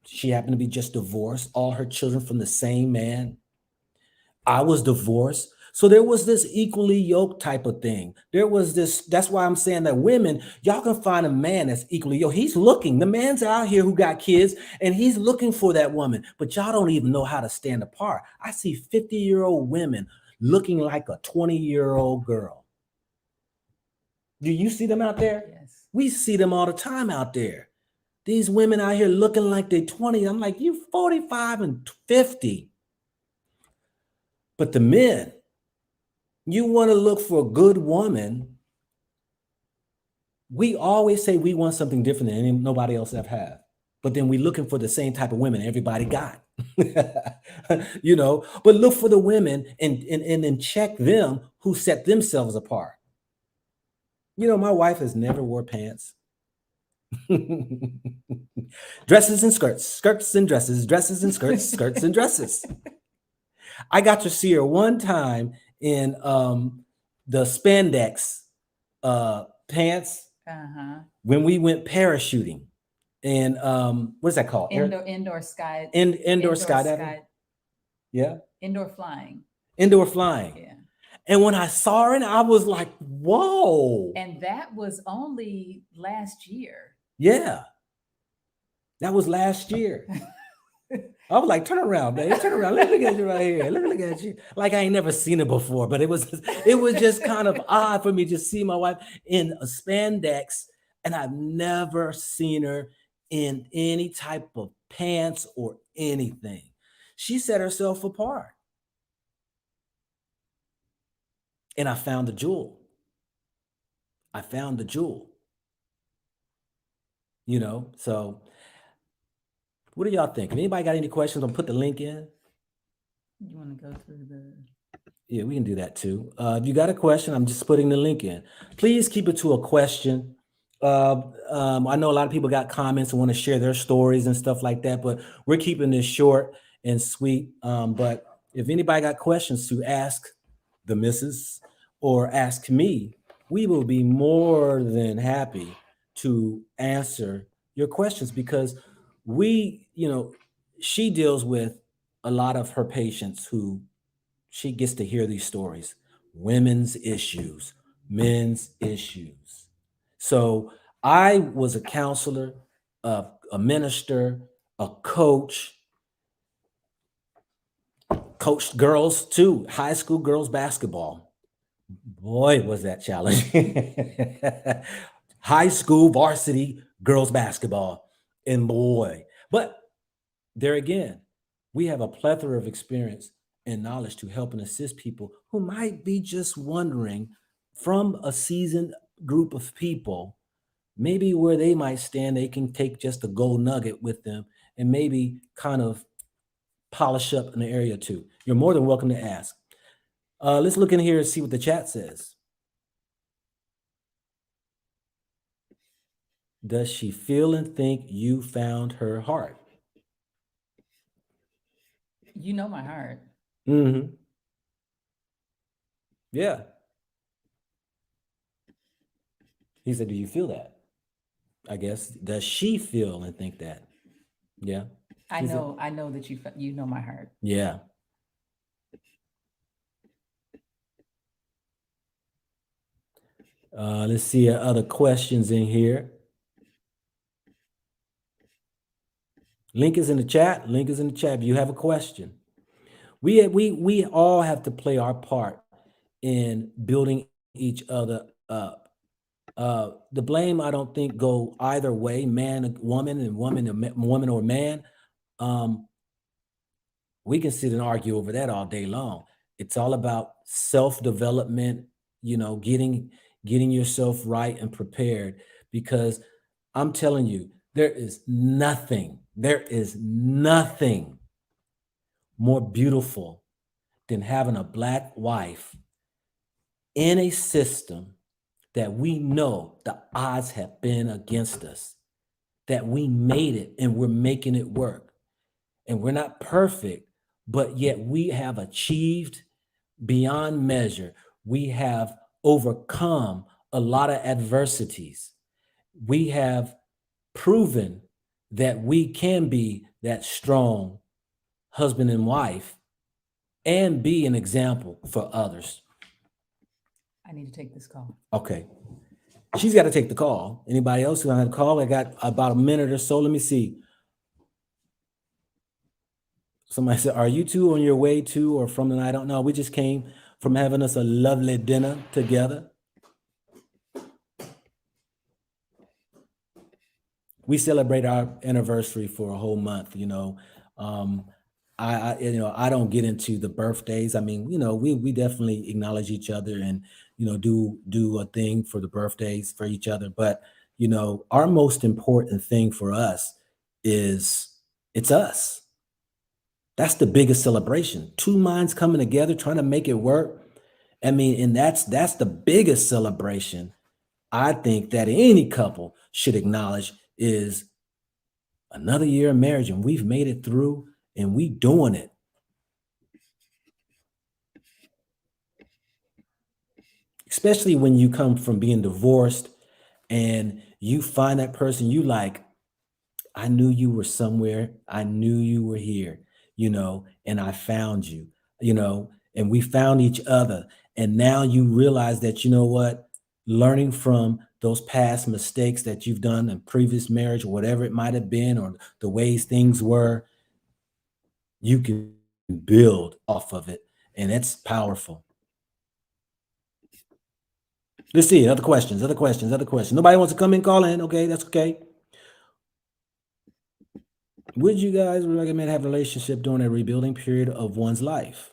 She happened to be just divorced, all her children from the same man. I was divorced. So there was this equally yoked type of thing. There was this, that's why I'm saying that women, y'all can find a man that's equally yoked. He's looking, the man's out here who got kids and he's looking for that woman, but y'all don't even know how to stand apart. I see 50-year-old women looking like a 20-year-old girl. Do you see them out there? Yes. We see them all the time out there. These women out here looking like they're 20. I'm like, you 45 and 50. But the men, you want to look for a good woman. We always say we want something different than nobody else ever have. But then we're looking for the same type of women everybody got. But look for the women and then check them who set themselves apart. My wife has never wore pants. Dresses and skirts, skirts and dresses, dresses and skirts, skirts and dresses. I got to see her one time in the spandex pants when we went parachuting. And what's that called? Indoor sky. Indoor skydiving. Yeah. Indoor flying. Indoor flying. Yeah. And when I saw her, I was like, whoa. And that was only last year. Yeah. That was last year. I was like, turn around, baby. Turn around. Look at you right here. Look at you. Like I ain't never seen it before, but it was just kind of odd for me to see my wife in a spandex, and I've never seen her in any type of pants or anything. She set herself apart. And I found the jewel. So what do y'all think? If anybody got any questions, I'll put the link in. You want to go through the... Yeah, we can do that too. If you got a question, I'm just putting the link in. Please keep it to a question. I know a lot of people got comments and want to share their stories and stuff like that, but we're keeping this short and sweet. But if anybody got questions to ask the missus or ask me, we will be more than happy to answer your questions because we, she deals with a lot of her patients who she gets to hear these stories, women's issues, men's issues. So I was a counselor, a minister, a coach, coached girls too, high school girls basketball. Boy, was that challenging. High school varsity girls basketball. And boy, but there again, we have a plethora of experience and knowledge to help and assist people who might be just wondering from a seasoned group of people, maybe where they might stand, they can take just a gold nugget with them and maybe kind of polish up an area too. You're more than welcome to ask. Let's look in here and see what the chat says. Does she feel and think you found her heart? You know my heart. Mm-hmm. Yeah. He said, do you feel that? I guess. Does she feel and think that? Yeah. I know that you know my heart. Yeah. Let's see other questions in here. Link is in the chat. Link is in the chat. If you have a question, we all have to play our part in building each other up. The blame, I don't think, go either way, man, woman, and woman or man. We can sit and argue over that all day long. It's all about self-development, getting yourself right and prepared, because I'm telling you, there is nothing more beautiful than having a Black wife in a system that we know the odds have been against us, that we made it and we're making it work. And we're not perfect, but yet we have achieved beyond measure. We have overcome a lot of adversities. We have proven that we can be that strong husband and wife and be an example for others. I need to take this call. Okay. She's got to take the call. Anybody else who want to call? I got about a minute or so. Let me see. Somebody said, are you two on your way to or from the night? I don't know. We just came from having us a lovely dinner together. We celebrate our anniversary for a whole month, I don't get into the birthdays. I mean, we definitely acknowledge each other and, do a thing for the birthdays for each other. But, our most important thing for us is it's us. That's the biggest celebration. Two minds coming together, trying to make it work. I mean, and that's the biggest celebration I think that any couple should acknowledge is another year of marriage, and we've made it through and we doing it. Especially when you come from being divorced and you find that person you like, I knew you were somewhere. I knew you were here, and I found you, and we found each other. And now you realize that, what, learning from those past mistakes that you've done in previous marriage, or whatever it might have been, or the ways things were, you can build off of it. And it's powerful. Let's see, other questions. Nobody wants to come in, call in. Okay, that's okay. Would you guys recommend having a relationship during a rebuilding period of one's life?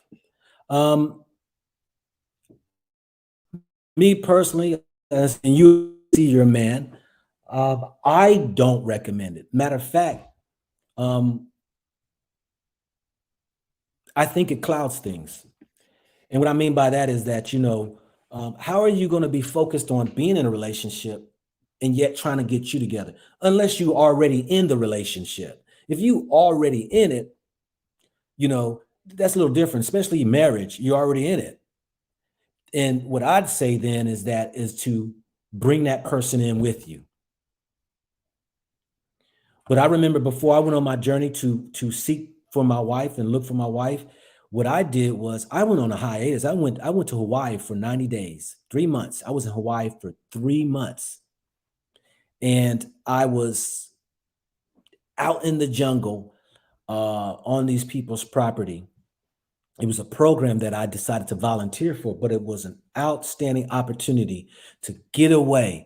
Me personally, and you see your man, I don't recommend it. Matter of fact, I think it clouds things. And what I mean by that is that, how are you going to be focused on being in a relationship and yet trying to get you together, unless you already in the relationship? If you already in it, that's a little different, especially marriage. You're already in it. And what I'd say then is to bring that person in with you. But I remember before I went on my journey to seek for my wife and look for my wife, what I did was I went on a hiatus. I went to Hawaii for 90 days, 3 months. I was in Hawaii for 3 months. And I was out in the jungle on these people's property. It was a program that I decided to volunteer for, but it was an outstanding opportunity to get away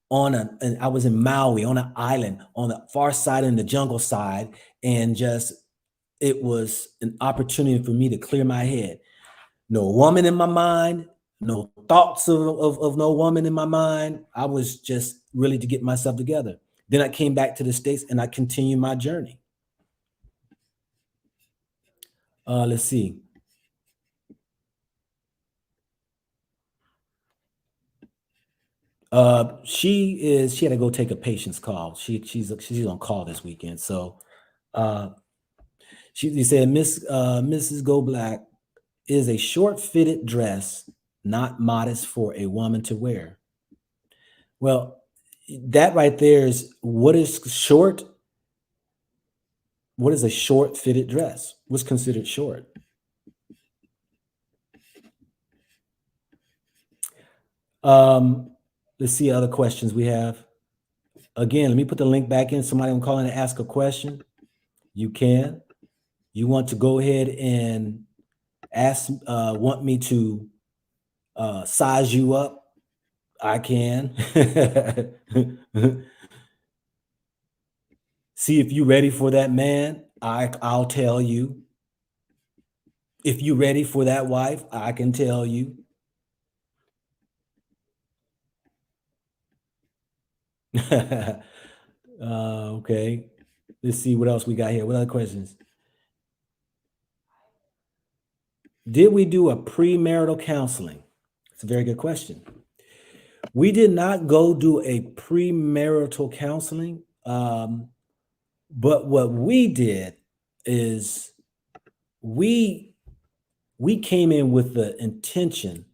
and I was in Maui on an island on the far side in the jungle side. And just, it was an opportunity for me to clear my head. No woman in my mind, no thoughts of no woman in my mind. I was just really to get myself together. Then I came back to the States and I continued my journey. Let's see. She had to go take a patient's call. She's on call this weekend. So uh she said, Mrs. Go Black, is a short fitted dress not modest for a woman to wear? Well, that right there is what is short. What is a short fitted dress? What's considered short? Um, let's see other questions we have. Again, let me put the link back in. Somebody can call in and ask a question. You can. You want to go ahead and want me to size you up? I can. See if you're ready for that man. I'll tell you. If you're ready for that wife, I can tell you. Okay. Let's see what else we got here. What other questions? Did we do a premarital counseling? It's a very good question. We did not go do a premarital counseling. But what we did is we came in with the intention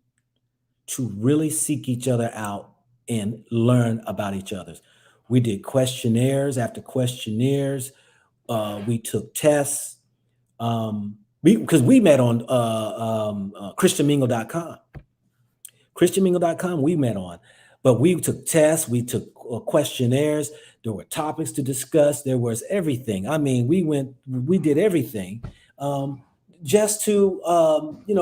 to really seek each other out and learn about each other. We did questionnaires after questionnaires. We took tests. Because we met on christianmingle.com. christianmingle.com we met on. But we took tests, we took questionnaires. There were topics to discuss. There was everything. I mean, we did everything. Just to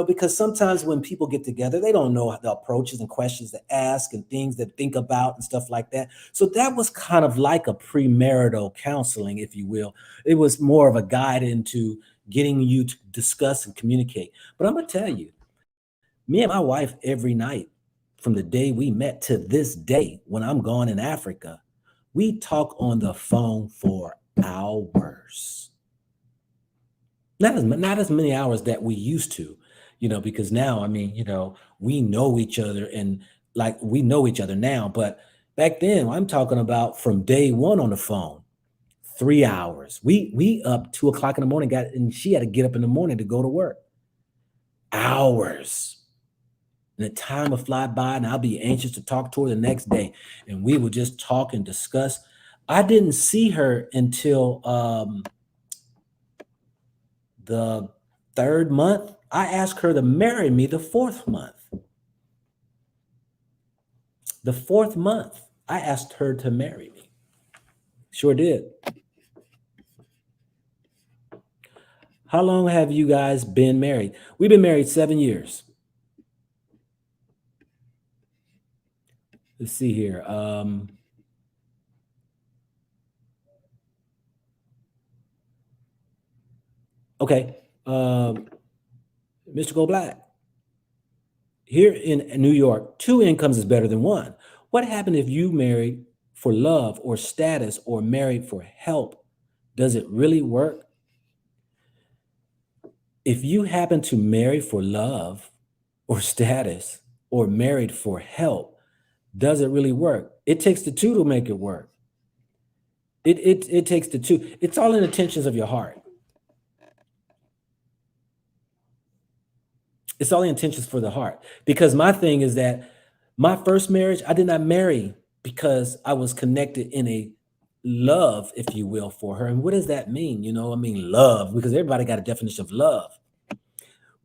because sometimes when people get together, they don't know the approaches and questions to ask and things to think about and stuff like that. So that was kind of like a premarital counseling, if you will. It was more of a guide into getting you to discuss and communicate. But I'm gonna tell you, me and my wife, every night from the day we met to this day, when I'm gone in Africa, we talk on the phone for hours. Not as many hours that we used to, because now, I mean, we know each other, and like we know each other now. But back then, I'm talking about from day one on the phone, 3 hours. We up 2 o'clock in the morning, and she had to get up in the morning to go to work. Hours. And the time will fly by, and I'll be anxious to talk to her the next day. And we would just talk and discuss. I didn't see her until the 3rd month. I asked her to marry me the 4th month. The 4th month, I asked her to marry me. Sure did. How long have you guys been married? We've been married 7 years. Let's see here. Okay. Mr. Go Black. Here in New York, 2 incomes is better than 1. What happened if you married for love or status or married for help? Does it really work? If you happen to marry for love or status or married for help, does it really work? It takes the 2 to make it work. It takes the 2. It's all in the intentions of your heart. It's all the intentions for the heart. Because my thing is that my first marriage, I did not marry because I was connected in a love, if you will, for her. And what does that mean? I mean, love, because everybody got a definition of love.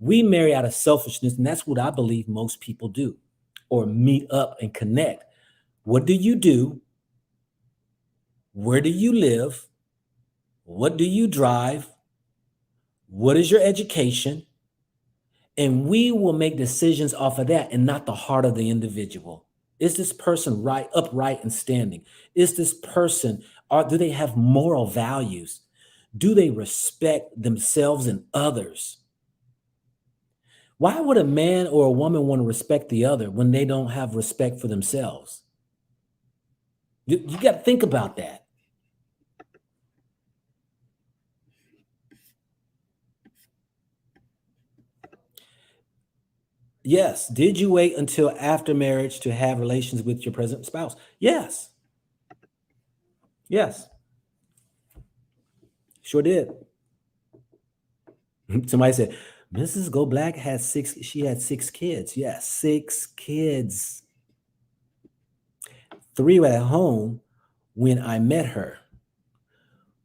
We marry out of selfishness, and that's what I believe most people do, or meet up and connect. What do you do? Where do you live? What do you drive? What is your education? And we will make decisions off of that and not the heart of the individual. Is this person right, upright and standing? Is this person, do they have moral values? Do they respect themselves and others? Why would a man or a woman want to respect the other when they don't have respect for themselves? You got to think about that. Yes. Did you wait until after marriage to have relations with your present spouse? Yes. Yes. Sure did. Somebody said, Mrs. Go Black she had 6 kids. Yes, 6 kids. 3 were at home when I met her.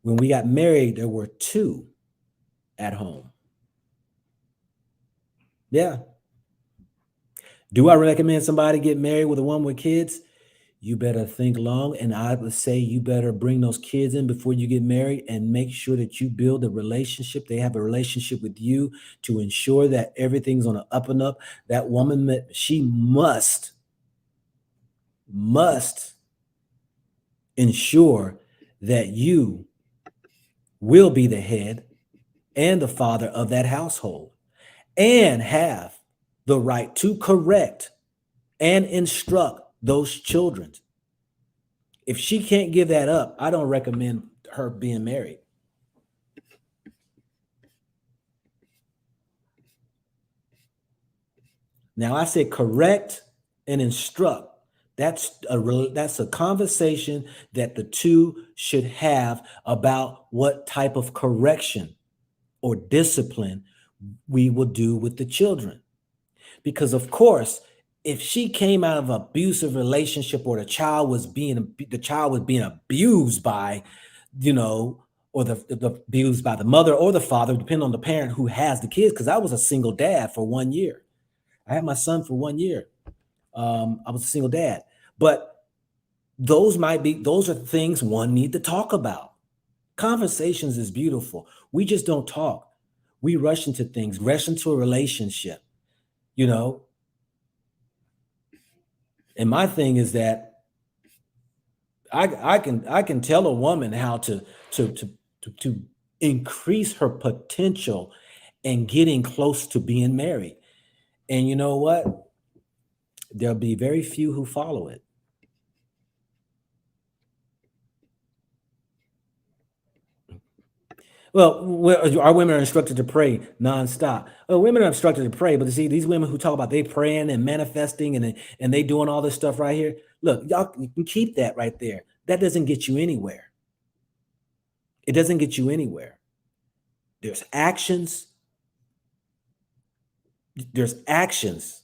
When we got married, there were 2 at home. Yeah. Do I recommend somebody get married with a woman with kids? You better think long, and I would say you better bring those kids in before you get married and make sure that you build a relationship. They have a relationship with you to ensure that everything's on an up and up. That woman, she must ensure that you will be the head and the father of that household and have the right to correct and instruct those children. If she can't give that up, I don't recommend her being married. Now, I said correct and instruct. That's a conversation that the two should have about what type of correction or discipline we will do with the children. Because of course, if she came out of an abusive relationship or the child was being abused by, or the abused by the mother or the father, depending on the parent who has the kids. Because I was a single dad for 1 year. I had my son for 1 year. I was a single dad, but those are things one need to talk about. Conversations is beautiful. We just don't talk. We rush into things, rush into a relationship, And my thing is that I can tell a woman how to increase her potential and getting close to being married. And you know what? There'll be very few who follow it. Well, our women are instructed to pray nonstop. Women are instructed to pray, but you see, these women who talk about they praying and manifesting and they doing all this stuff right here. Look, y'all, you can keep that right there. That doesn't get you anywhere. It doesn't get you anywhere. There's actions. There's actions.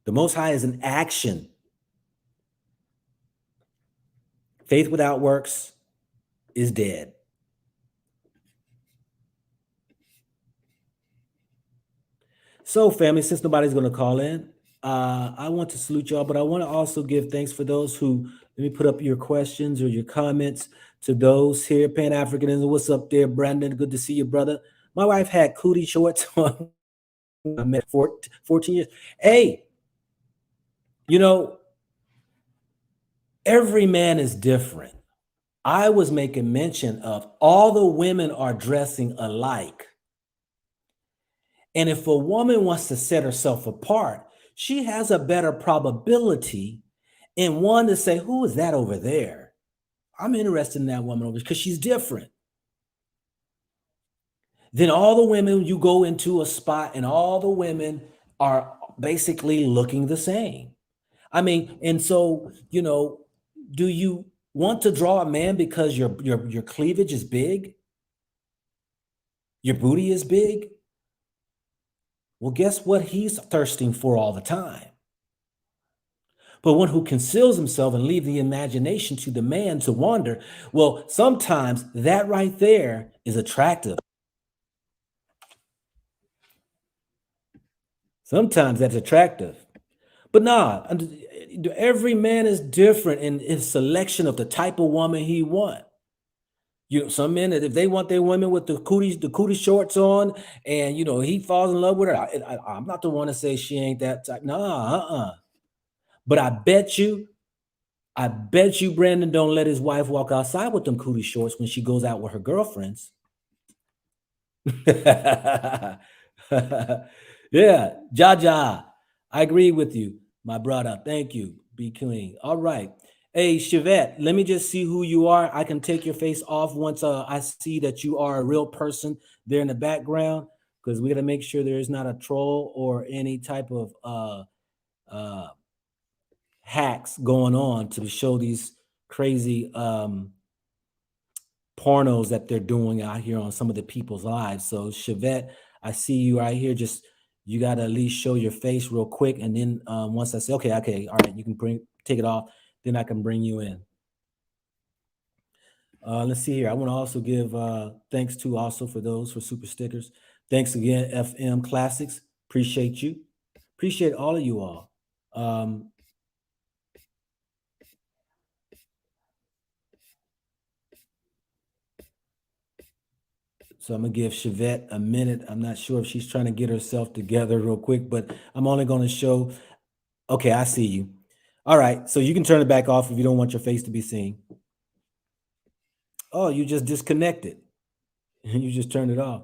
The Most High is an action. Faith without works is dead. So, family, since nobody's going to call in, I want to salute y'all, but I want to also give thanks for those who, let me put up your questions or your comments to those here. Pan-Africanism, what's up there, Brandon? Good to see you, brother. My wife had cootie shorts on. I met 14 years. Hey, every man is different. I was making mention of all the women are dressing alike. And if a woman wants to set herself apart, she has a better probability in one to say, who is that over there? I'm interested in that woman over because she's different. Then all the women, you go into a spot and all the women are basically looking the same. I mean, and so, do you want to draw a man because your cleavage is big? Your booty is big? Well, guess what he's thirsting for all the time? But one who conceals himself and leave the imagination to the man to wander, well, sometimes that right there is attractive. Sometimes that's attractive. But nah, every man is different in his selection of the type of woman he want. You know, some men, if they want their women with the cootie shorts on, and he falls in love with her, I'm not the one to say she ain't that type. Nah, But I bet you Brandon don't let his wife walk outside with them cootie shorts when she goes out with her girlfriends. Yeah, Jaja, I agree with you, my brother. Thank you. Be clean. All right. Hey, Chevette, let me just see who you are. I can take your face off once I see that you are a real person there in the background, because we got to make sure there is not a troll or any type of uh, hacks going on to show these crazy pornos that they're doing out here on some of the people's lives. So Chevette, I see you right here. Just you got to at least show your face real quick, and then once I say okay, all right, you can take it off. Then I can bring you in. Let's see here. I want to also give thanks to also for those for super stickers. Thanks again, FM Classics. Appreciate you. Appreciate all of you all. So I'm gonna give Chevette a minute. I'm not sure if she's trying to get herself together real quick, but I'm only going to show. Okay, I see you. All right, so you can turn it back off if you don't want your face to be seen. Oh, you just disconnected. You just turned it off.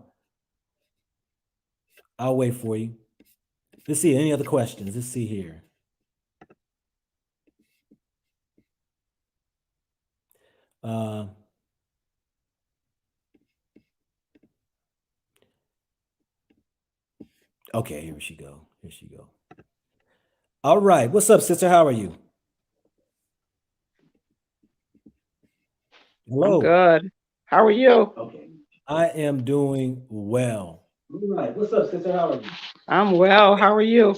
I'll wait for you. Let's see. Any other questions? Let's see here. Uh, okay, here she go. Here she go. All right. What's up, sister? How are you? I'm Hello. good. How are you? Okay. I am doing well. All right. What's up, sister? How are you? I'm well. How are you?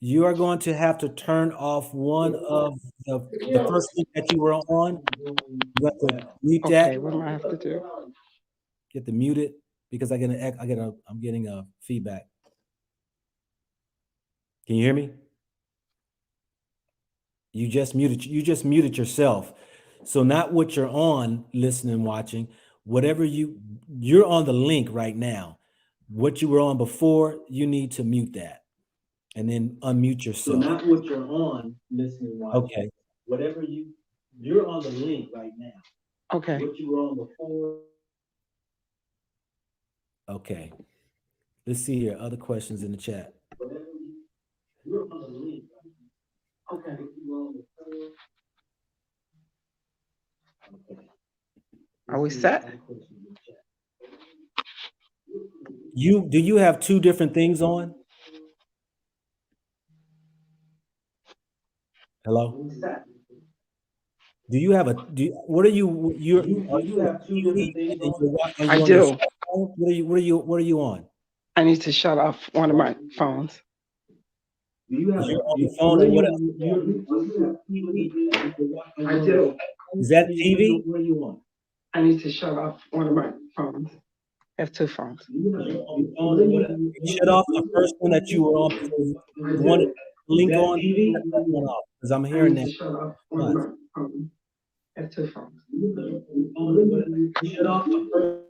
You are going to have to turn off one of the first link that you were on. You have to mute that. Okay, what do I have to do? Get the muted because I'm getting a feedback. Can you hear me? You just muted yourself. So not what you're on, listening, watching, whatever you're on the link right now. What you were on before, you need to mute that and then unmute yourself. So not what you're on, listening, watching. Okay. Whatever you're on the link right now. Okay. What you were on before. Okay. Let's see here. Other questions in the chat. You're on the link. Okay. Are we set? Do you have two different things on? Hello? Do you have what are you're are you on TV and then are I you on your do. phone? What are you on? I need to shut off one of my phones. You're on the phone and what else? I do. Is that TV? I need to shut off one of my phones. I have two phones. Shut off the first one that you were on before. The one link on, shut that one off because I'm I hearing need that. to shut off one of my phones. I have two phones. Shut off the first.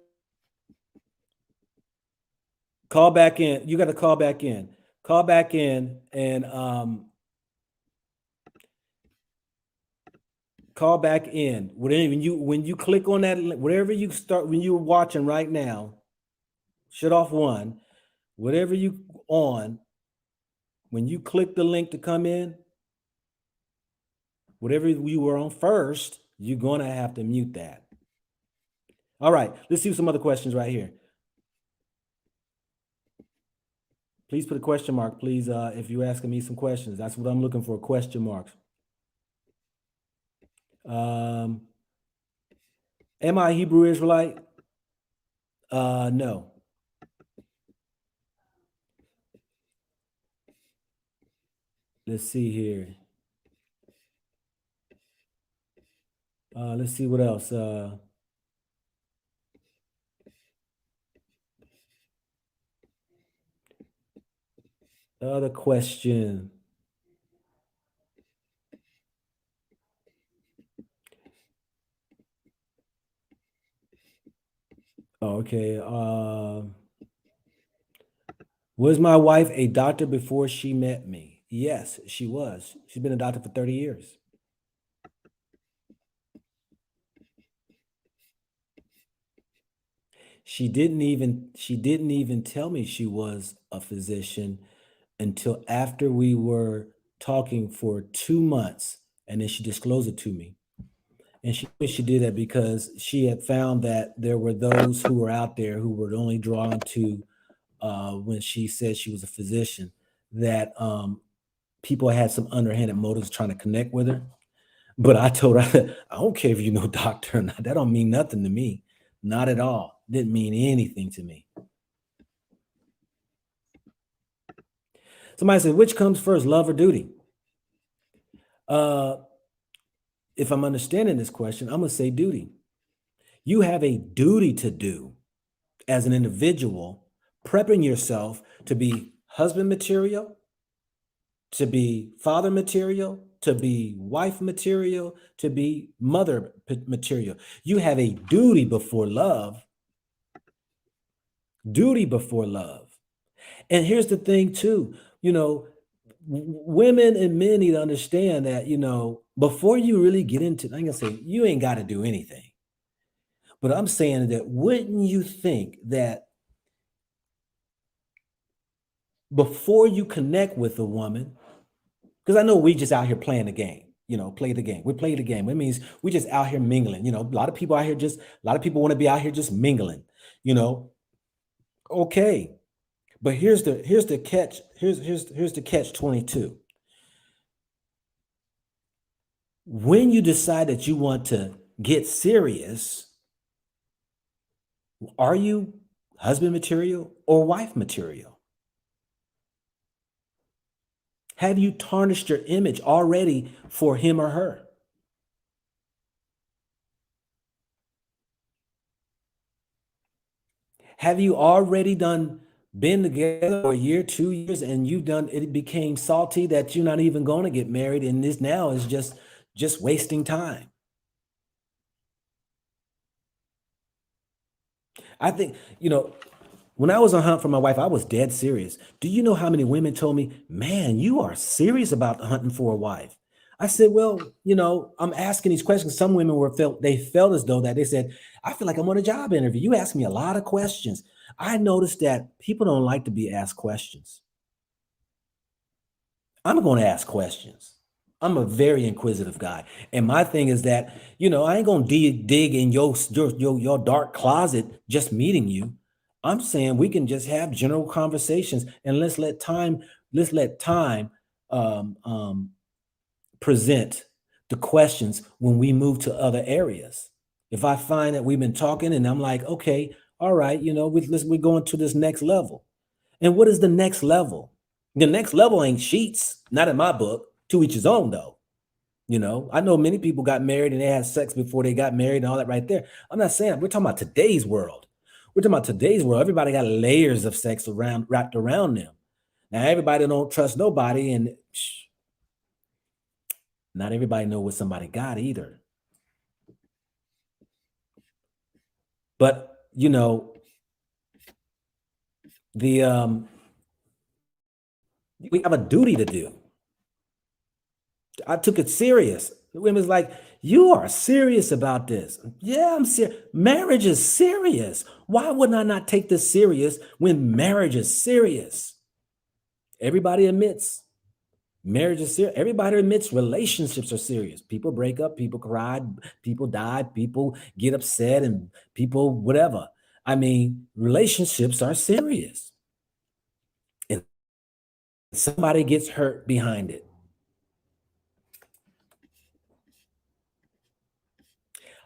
Call back in. You got to call back in. Call back in and call back in. When you click on that, whatever you start when you're watching right now, shut off one. Whatever you on, when you click the link to come in, whatever you were on first, you're gonna have to mute that. All right, let's see some other questions right here. Please put a question mark, please, if you're asking me some questions. That's what I'm looking for, question marks. Am I a Hebrew Israelite? No. Let's see here. Let's see what else. The other question. Oh, okay. Was my wife a doctor before she met me? Yes, she was. She's been a doctor for 30 years. She didn't even tell me she was a physician until after we were talking for 2 months, and then she disclosed it to me. And she did that because she had found that there were those who were out there who were only drawn to when she said she was a physician, that people had some underhanded motives trying to connect with her. But I told her, I don't care if you know doctor or not. That don't mean nothing to me. Not at all. Didn't mean anything to me. Somebody said, which comes first, love or duty? Uh, if I'm understanding this question, I'm gonna say duty. You have a duty to do as an individual, prepping yourself to be husband material, to be father material, to be wife material, to be mother material. You have a duty before love. Duty before love. And here's the thing, too, women and men need to understand that, before you really get into, I'm gonna say, you ain't got to do anything. But I'm saying that, wouldn't you think that before you connect with a woman, because I know we just out here playing the game, play the game. We play the game. It means we just out here mingling. A lot of people out here a lot of people want to be out here just mingling, Okay. But here's the catch. Here's the catch 22. When you decide that you want to get serious, are you husband material or wife material? Have you tarnished your image already for him or her? Have you already been together for a year, 2 years, and it became salty that you're not even going to get married, and this now is just wasting time? I think, when I was on hunt for my wife, I was dead serious. Do you know how many women told me, man, you are serious about hunting for a wife? I said, well, I'm asking these questions. Some women felt as though that they said, I feel like I'm on a job interview. You ask me a lot of questions. I noticed that people don't like to be asked questions. I'm going to ask questions. I'm a very inquisitive guy. And my thing is that, I ain't going to dig in your dark closet just meeting you. I'm saying we can just have general conversations, and let's let time um, um, present the questions when we move to other areas. If I find that we've been talking and I'm like, okay, all right, we're going to this next level. And what is the next level? The next level ain't sheets, not in my book. To each his own, though. I know many people got married and they had sex before they got married and all that right there. I'm not saying, we're talking about today's world. Everybody got layers of sex wrapped around them. Now, everybody don't trust nobody, and not everybody know what somebody got either. But, the we have a duty to do. I took it serious. The women's like, you are serious about this. Yeah, I'm serious. Marriage is serious. Why wouldn't I not take this serious when marriage is serious? Everybody admits marriage is serious. Everybody admits relationships are serious. People break up, people cry, people die, people get upset, and people whatever. I mean, relationships are serious. And somebody gets hurt behind it.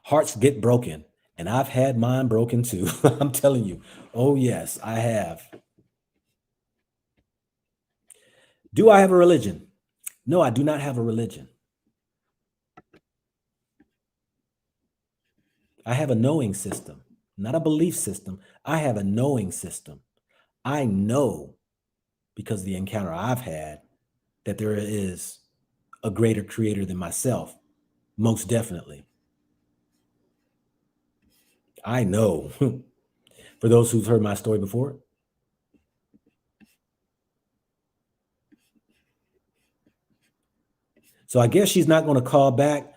Hearts get broken, and I've had mine broken too. I'm telling you. Oh, yes, I have. Do I have a religion? No, I do not have a religion. I have a knowing system, not a belief system. I have a knowing system. I know, because of the encounter I've had, that there is a greater creator than myself, most definitely. I know. For those who've heard my story before. So I guess she's not going to call back,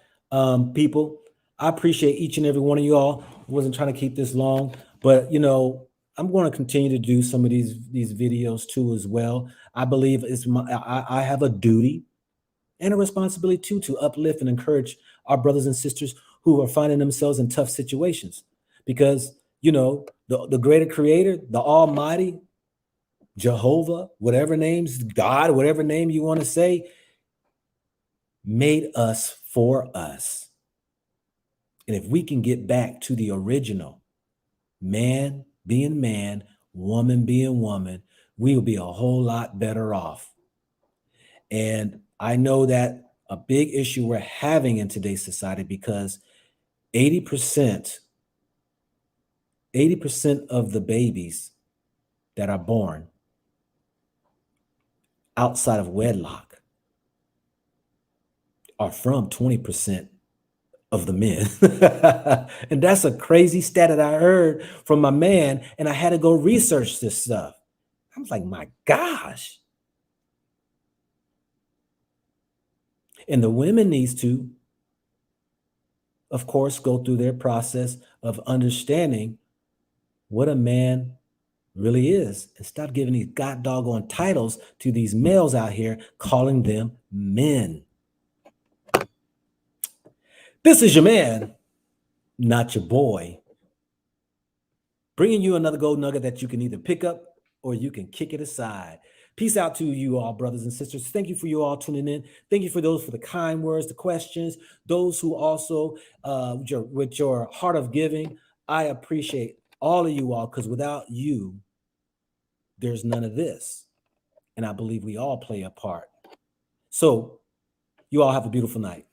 people. I appreciate each and every one of y'all. I wasn't trying to keep this long, but I'm going to continue to do some of these videos too as well. I believe I have a duty and a responsibility too to uplift and encourage our brothers and sisters who are finding themselves in tough situations, because the greater creator, the Almighty, Jehovah, whatever names, God, whatever name you want to say, made us for us. And if we can get back to the original, man being man, woman being woman, we will be a whole lot better off. And I know that a big issue we're having in today's society, because 80% of the babies that are born outside of wedlock are from 20% of the men. And that's a crazy stat that I heard from my man, and I had to go research this stuff. I was like, my gosh. And the women needs to, of course, go through their process of understanding what a man really is, and stop giving these god doggone titles to these males out here, calling them men. This is your man, not your boy, bringing you another gold nugget that you can either pick up or you can kick it aside. Peace out to you all, brothers and sisters. Thank you for you all tuning in. Thank you for those for the kind words, the questions, those who also with your heart of giving. I appreciate all of you all, because without you, there's none of this. And I believe we all play a part. So you all have a beautiful night.